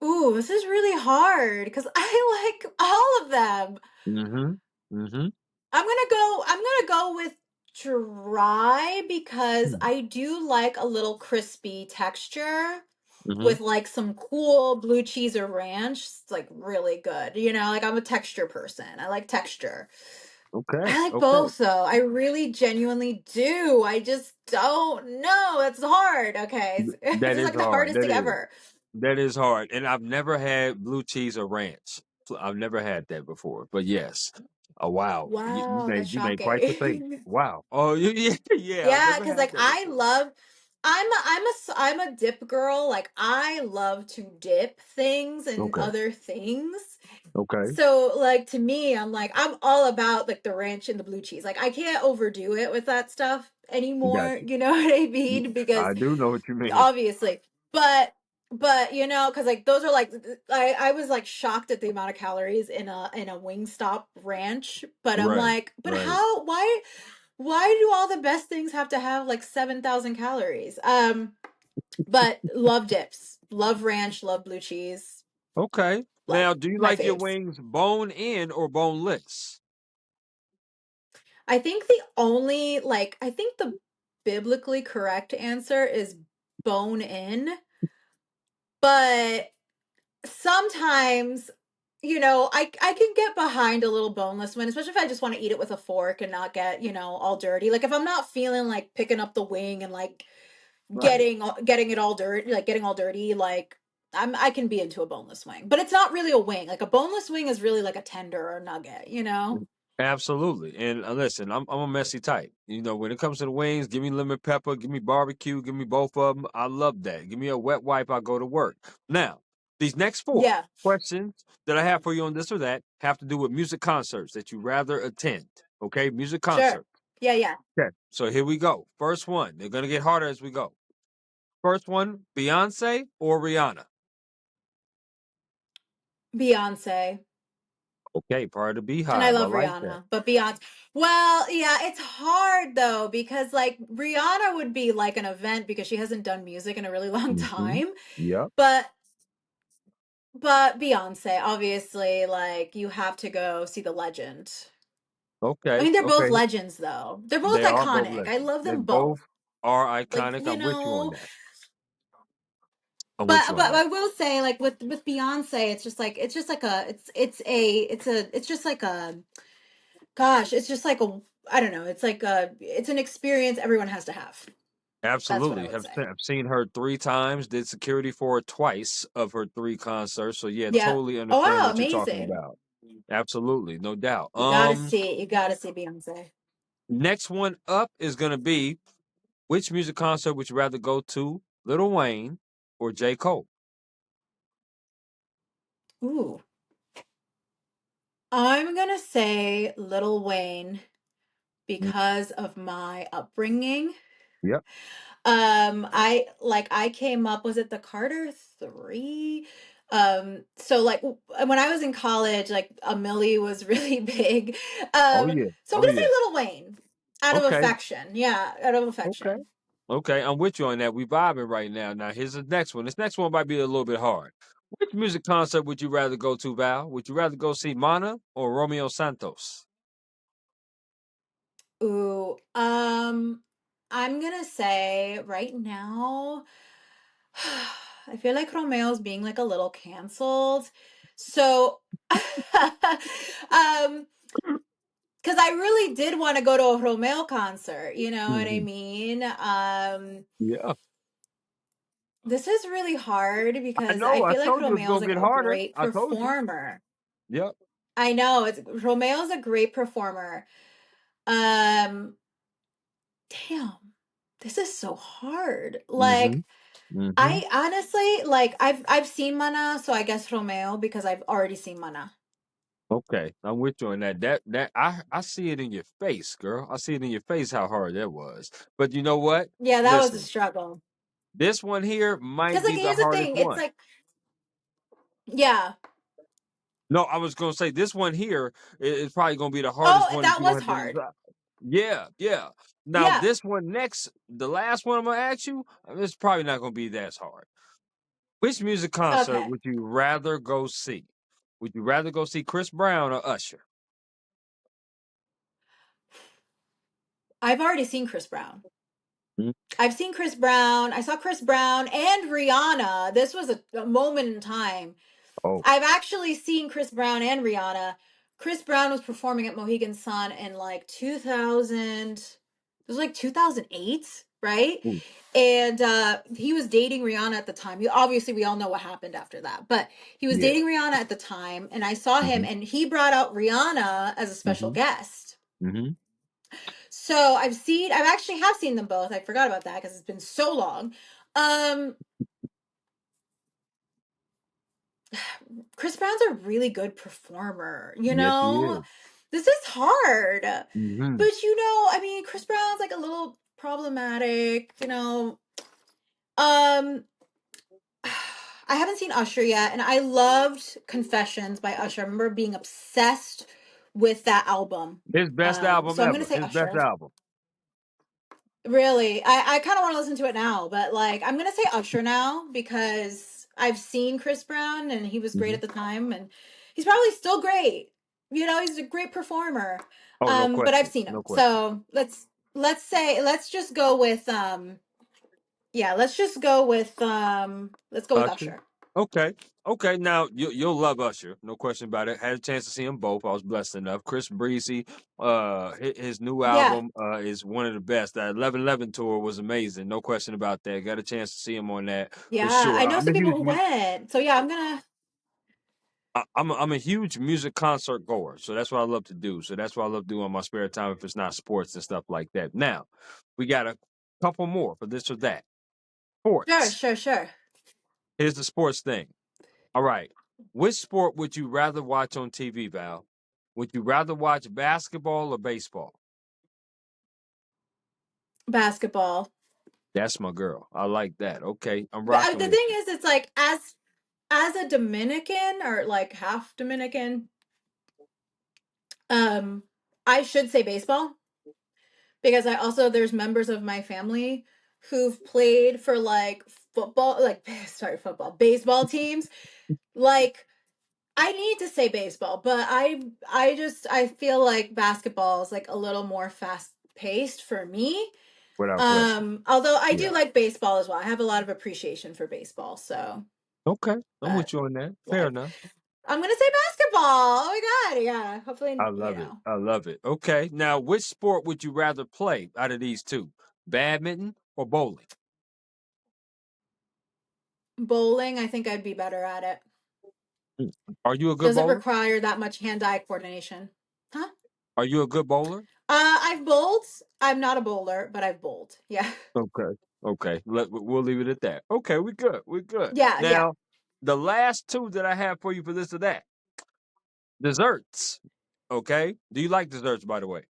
Ooh, this is really hard because I like all of them. Mm-hmm. Mm-hmm. I'm gonna go with dry because Mm-hmm. I do like a little crispy texture Mm-hmm. with like some cool blue cheese or ranch. It's like really good. Like I'm a texture person. I like texture. Okay. I like Okay. both though. I really genuinely do. I just don't know. It's hard. Okay. This That is is like the hard. hardest That thing is. ever. That is hard, and I've never had blue cheese or ranch. I've never had that before, but yes. Oh wow, you Wow, made that's you made quite the face. shocking. Wow. Oh yeah, yeah. I've Yeah, never because had like that I before. love I'm a dip girl. Like I love to dip things and Okay. other things. Okay. So like to me, I'm all about like the ranch and the blue cheese. Like I can't overdo it with that stuff Got anymore. you. You know what I Yeah, mean? Because I do know what you mean. obviously, but because like those are like I was like shocked at the amount of calories in a Wingstop ranch. But I'm Right. like, but Right. how? Why do all the best things have to have like 7,000 calories? But love dips, love ranch, love blue cheese, Okay. love Now, do you my like your faves. wings bone in or boneless? I think the only like I think the biblically correct answer is bone in, but sometimes I can get behind a little boneless one, especially if I just want to eat it with a fork and not get all dirty. Like if I'm not feeling like picking up the wing and like Right. getting it all dirty, like getting all dirty, like I can be into a boneless wing, but it's not really a wing. Like a boneless wing is really like a tender or nugget. Absolutely. And listen, I'm a messy type. When it comes to the wings, give me lemon pepper, give me barbecue, give me both of them. I love that. Give me a wet wipe, I go to work. Now, these next four Yeah, questions that I have for you on this or that have to do with music concerts that you rather attend. Okay, music sure. concert. Yeah, yeah. Okay. So here we go. First one. They're gonna get harder as we go. First one, Beyonce or Rihanna? Beyonce. Okay, part of the And I Beehive. I love like that. Rihanna, but Beyonce. Well, yeah, it's hard though because like Rihanna would be like an event because she hasn't done music in a really long Hmm. time. Yep. But but Beyonce, obviously, like you have to go see the legend. I Okay. mean, they're both Okay. legends though. They're both They are both iconic. I legends. love They them both both. are Like, iconic. I'm with you on that. I'm with you on but that. I will say like with Beyonce, it's just like a it's just like a gosh, it's just like a I don't know, it's like a it's an experience everyone has to have. That's what I Absolutely. would say. Have seen her 3 times. Did security for her twice of her 3 concerts. So yeah, Yeah. totally Oh understand wow, what you're talking amazing. about. Absolutely, no doubt. You gotta see Beyonce. Next one up is gonna be, which music concert would you rather go to, Lil Wayne or J. Cole? Ooh. I'm gonna say Little Wayne Mm, because of my upbringing. yep. I came up, was it the Carter 3? So like when I was in college, like a Millie was really big. Oh yeah. So I'm Oh gonna say yeah. Little Wayne out of Okay. affection. Yeah, out of Okay. affection. Okay. I'm with you on that. We vibing right now. Now here's the next one. This next one might be a little bit hard. Which music concert would you rather go to, Val? Would you rather go see Mana or Romeo Santos? Ooh, I'm gonna say right now, I feel like Romeo's being like a little canceled. So, because I really did want to go to a Romeo concert, you know what I Hmm. mean? Yeah. This is really hard I because I know. I feel like told you it's Romeo's gonna like get a harder. great I told you. performer. Yep. I know it's Romeo's a great performer. Um, damn, this is so hard. Mm-hmm. Like, Mm-hmm. I honestly like I've seen Mana, so I guess Romeo because I've already seen Mana. Okay, I'm with you on that. I see it in your face, girl. I see it in your face how hard that was. But you know what? Yeah, that was a Listen, struggle. this one here might Because like be the here's the hardest thing, it's one. like yeah. No, I was gonna say this one here is probably gonna be the hardest Oh, one that that you're gonna was have to hard. decide. Yeah, yeah. Now Yeah. this one next, the last one I'm gonna ask you, it's probably not gonna be that hard. Which music concert Okay. would you rather go see? Would you rather go see Chris Brown or Usher? I've already seen Chris Brown. Mm. I've seen Chris Brown. I saw Chris Brown and Rihanna. This was a moment in time. Oh, I've actually seen Chris Brown and Rihanna. Chris Brown was performing at Mohegan Sun in like 2000. It was like 2008, right? ooh, And he was dating Rihanna at the time. Obviously, we all know what happened after that, but he was yeah. dating Rihanna at the time, and I saw him, Hmm. and he brought out Rihanna as a special Hmm. guest. Hmm. So I've actually have seen them both. I forgot about that because it's been so long. Um, Chris Brown's a really good performer, you Yes, he know? is. This is hard. Mhm. But you know, I mean, Chris Brown's like a little problematic, you know. Um I haven't seen Usher yet, and I loved Confessions by Usher. I remember being obsessed with that album. His best album So I'm gonna ever. say His best Usher. album. Really, I kind of want to listen to it now, but like I'm gonna say Usher now because I've seen Chris Brown and he was great Mhm. at the time, and he's probably still great. You know, he's a great performer. Oh, no But I've question. seen No him, question. so let's just go with yeah, let's go with Usher. Usher. Okay. Okay. Now you'll love Usher. No question about it. Had a chance to see them both. I was blessed enough. Chris Breezy, his new Yeah, album is one of the best. That 1111 tour was amazing. No question about that. Got a chance to see him on that for yeah, sure. I know some people who went, so yeah, I'm gonna I'm a huge music concert goer, so that's what I love to do. So that's what I love doing in my spare time if it's not sports and stuff like that. Now, we got a couple more for this or that. sure, Sports. sure, sure. Here's the sports thing. All right. Which sport would you rather watch on TV, Val? Would you rather watch basketball or baseball? Basketball. That's my girl. I like that. Okay, I'm But rocking the with thing you. is, it's like as as a Dominican or like half Dominican, um, I should say baseball because I also there's members of my family who've played for like football, like sorry, football, baseball teams. Like I need to say baseball, but I feel like basketball is like a little more fast paced for me. Without question. Although I Yeah. do like baseball as well. I have a lot of appreciation for baseball, so Okay. I'm but with you on that. Fair like enough. I'm gonna say basketball. Oh my god, yeah. Hopefully, I love it. I love it. Okay. Now, which sport would you rather play out of these two? Badminton or bowling? bowling, I think I'd be better at it. Mm. Are you a good Doesn't bowler? require that much hand-eye coordination. Huh? Are you a good bowler? I've bowled. I'm not a bowler, but I've bowled. Yeah. Okay. Okay. We'll leave it at that. Okay, we good. We good. Yeah, yeah. Now, the last two that I have for you for this or that. Desserts. Okay. Do you like desserts, by the way?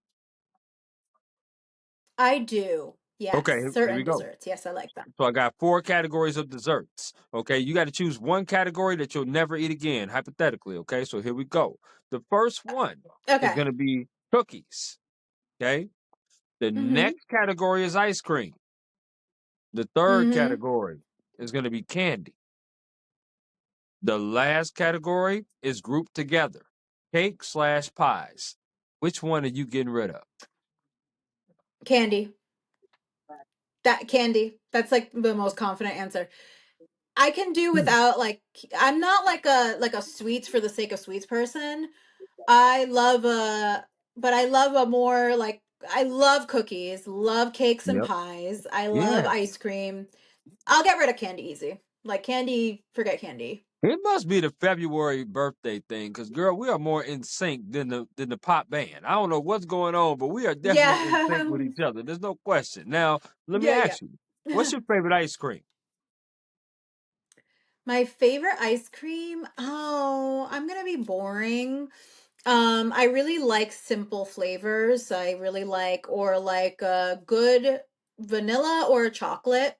I do. Yes, Okay, here we certain go. desserts. Yes, I like them. So I got four categories of desserts. Okay, you got to choose one category that you'll never eat again, hypothetically. Okay, so here we go. The first one is Okay. going to be cookies. Okay, the Mhm. next category is ice cream. The third Mhm. category is going to be candy. The last category is grouped together cake/pies. Which one are you getting rid of? Candy. That candy. That's like the most confident answer. I can do Hmm. without like I'm not like a sweets for the sake of sweets person. I love but I love a more like I love cookies, love cakes and Yep. pies. I love Yeah. ice cream. I'll get rid of candy easy. Like candy, forget candy. It must be the February birthday thing, because girl, we are more in sync than the pop band. I don't know what's going on, but we are definitely in sync Yeah. with each other. There's no question. Now, let me Yeah, ask you, what's yeah. your favorite ice cream? My favorite ice cream? Oh, I'm gonna be boring. I really like simple flavors. I really like or like a good vanilla or chocolate.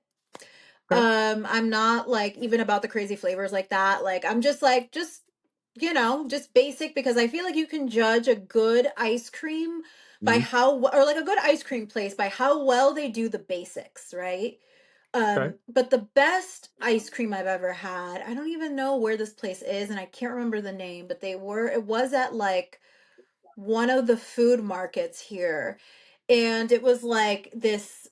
Okay. I'm not like even about the crazy flavors like that. Like I'm just like just just basic because I feel like you can judge a good ice cream by Hmm. or like a good ice cream place by how well they do the basics, right? Okay. But the best ice cream I've ever had, I don't even know where this place is and I can't remember the name, but it was at like one of the food markets here. And it was like this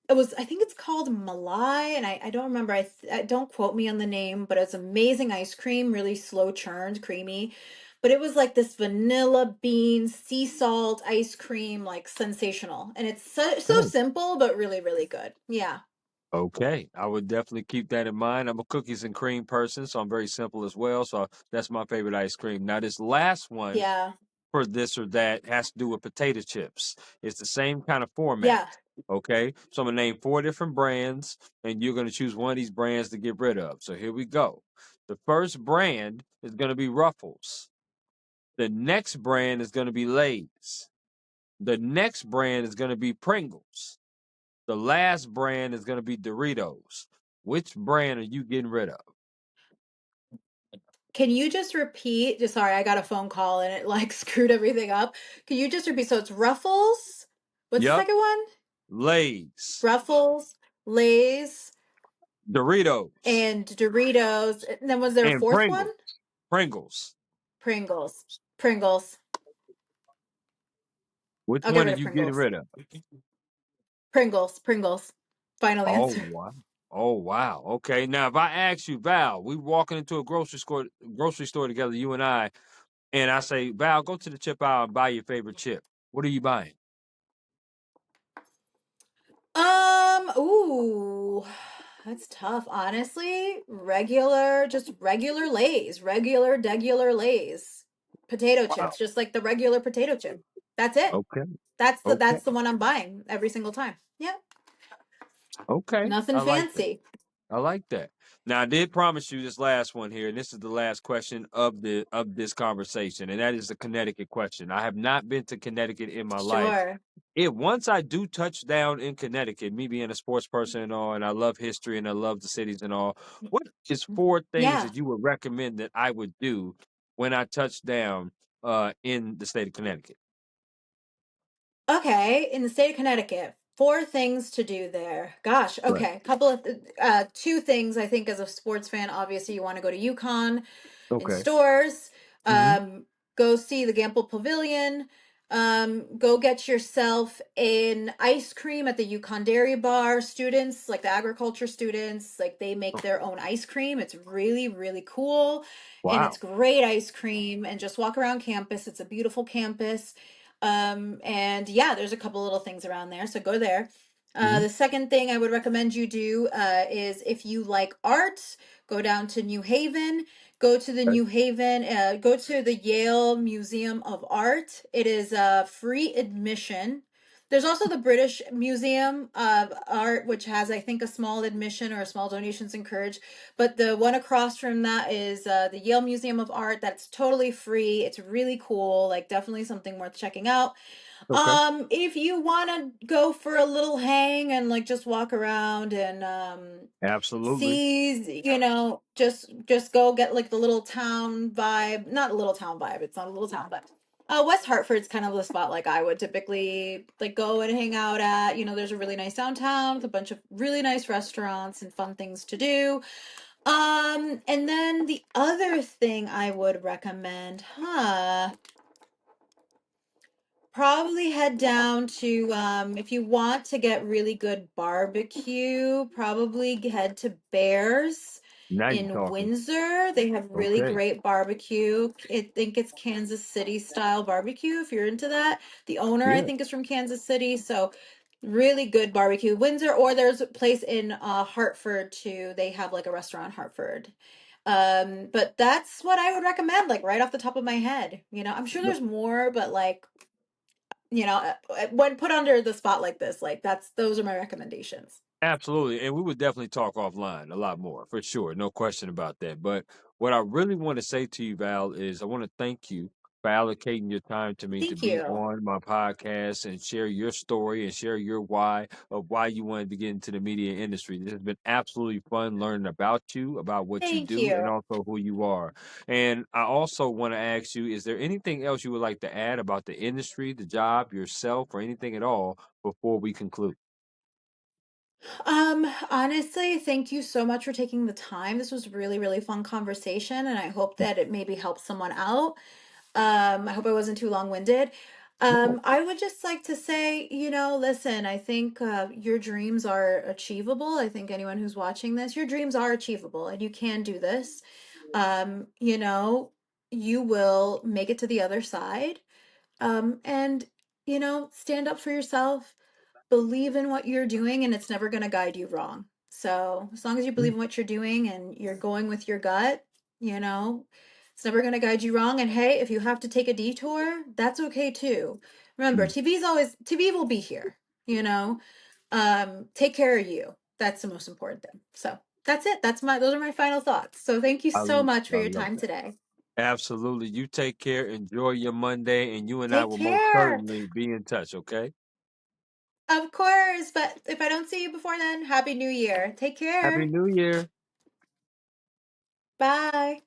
it was I think it's called Malai and I don't remember don't quote me on the name, but it's amazing ice cream, really slow churned, creamy. But it was like this vanilla bean sea salt ice cream, like sensational. And it's so Okay. simple but really really good. Yeah. Okay. I would definitely keep that in mind. I'm a cookies and cream person, so I'm very simple as well. So that's my favorite ice cream. Now, this last one Yeah. for this or that has to do with potato chips. It's the same kind of format. Yeah. Okay. So I'm going to name four different brands, and you're going to choose one of these brands to get rid of. So here we go. The first brand is going to be Ruffles. The next brand is going to be Lay's. The next brand is going to be Pringles. The last brand is going to be Doritos. Which brand are you getting rid of? Can you just repeat? Just sorry, I got a phone call and it like screwed everything up. Can you just repeat? So it's Ruffles. What's the Yep. second one? Lay's, Ruffles, Lay's, Doritos, and Doritos. And then was there a and fourth one? Pringles. Pringles. Pringles. Pringles. Which I'll get one are rid of you getting Pringles. rid of? Pringles. Pringles. Final Oh answer. wow. Oh wow. Okay. Now if I ask you, Val, we walking into a grocery store together, you and I say, Val, go to the chip aisle and buy your favorite chip. What are you buying? Ooh, that's tough. Honestly, just regular Lay's, regular, degular Lay's. Potato Wow. chips, just like the regular potato chip. That's it. Okay. That's Okay. the one I'm buying every single time. Yeah. Okay. Nothing I like that. fancy. I like that. Now, I did promise you this last one here, and this is the last question of this conversation, and that is the Connecticut question. I have not been to Connecticut in my life. Sure. It once I do touch down in Connecticut, me being a sports person and all, and I love history and I love the cities and all, what is 4 things Yeah. that you would recommend that I would do when I touch down in the state of Connecticut? Okay, in the state of Connecticut, four things to do there. Gosh, Right. okay, couple of two things I think as a sports fan. Obviously, you want to go to UConn in Okay. stores. Mhm. Um, go see the Gamble Pavilion. Go get yourself an ice cream at the UConn Dairy Bar. Students, like the agriculture students, like they make Oh, their own ice cream. It's really, really cool. And it's wow. great ice cream. And just walk around campus. It's a beautiful campus. And yeah, there's a couple little things around there. So go there. Mhm. The second thing I would recommend you do is if you like art, go down to New Haven. Go to the Okay. New Haven, go to the Yale Museum of Art. It is free admission. There's also the British Museum of Art, which has, I think, a small admission or a small donations encouraged. But the one across from that is the Yale Museum of Art. That's totally free. It's really cool. Like, definitely something worth checking out. Okay. If you want to go for a little hang and like just walk around and Absolutely. see, just go get like the little town vibe. Not a little town vibe. It's not a little town, but West Hartford's kind of the spot like I would typically like go and hang out at. There's a really nice downtown with a bunch of really nice restaurants and fun things to do. And then the other thing I would recommend, probably head down to if you want to get really good barbecue, probably head to Bears Now you're in talking. Windsor. They have really Okay. great barbecue. I think it's Kansas City style barbecue if you're into that. The owner I Yeah. think is from Kansas City, so really good barbecue. Windsor, or there's a place in Hartford too. They have like a restaurant in Hartford. But that's what I would recommend, like right off the top of my head. I'm sure there's more, but like when put under the spot like this, like those are my recommendations. Absolutely, and we would definitely talk offline a lot more, for sure, no question about that. But what I really want to say to you, Val, is I want to thank you for allocating your time to me to Thank be you. on my podcast and share your story and share your why of why you wanted to get into the media industry. This has been absolutely fun learning about you, about what you Thank do, and you. also who you are. And I also want to ask you, is there anything else you would like to add about the industry, the job, yourself, or anything at all before we conclude? Honestly, thank you so much for taking the time. This was really, really fun conversation, and I hope that it maybe helps someone out. I hope I wasn't too long-winded. No. I would just like to say, listen, I think your dreams are achievable. I think anyone who's watching this, your dreams are achievable and you can do this. Um, you know, you will make it to the other side. And, stand up for yourself, believe in what you're doing, and it's never going to guide you wrong. So, as long as you believe in what you're doing and you're going with your gut, you know, it's never going to guide you wrong. And hey, if you have to take a detour, that's okay too. Remember, Mm. TV will be here, you know. Take care of you. That's the most important thing. So, that's it. Those are my final thoughts. So, thank you I so much for I your love time that. today. Absolutely. You take care. Enjoy your Monday, and you and I Take will most care. certainly be in touch. Okay. Of course, but if I don't see you before then, Happy New Year. Take Happy care. New Year. Bye.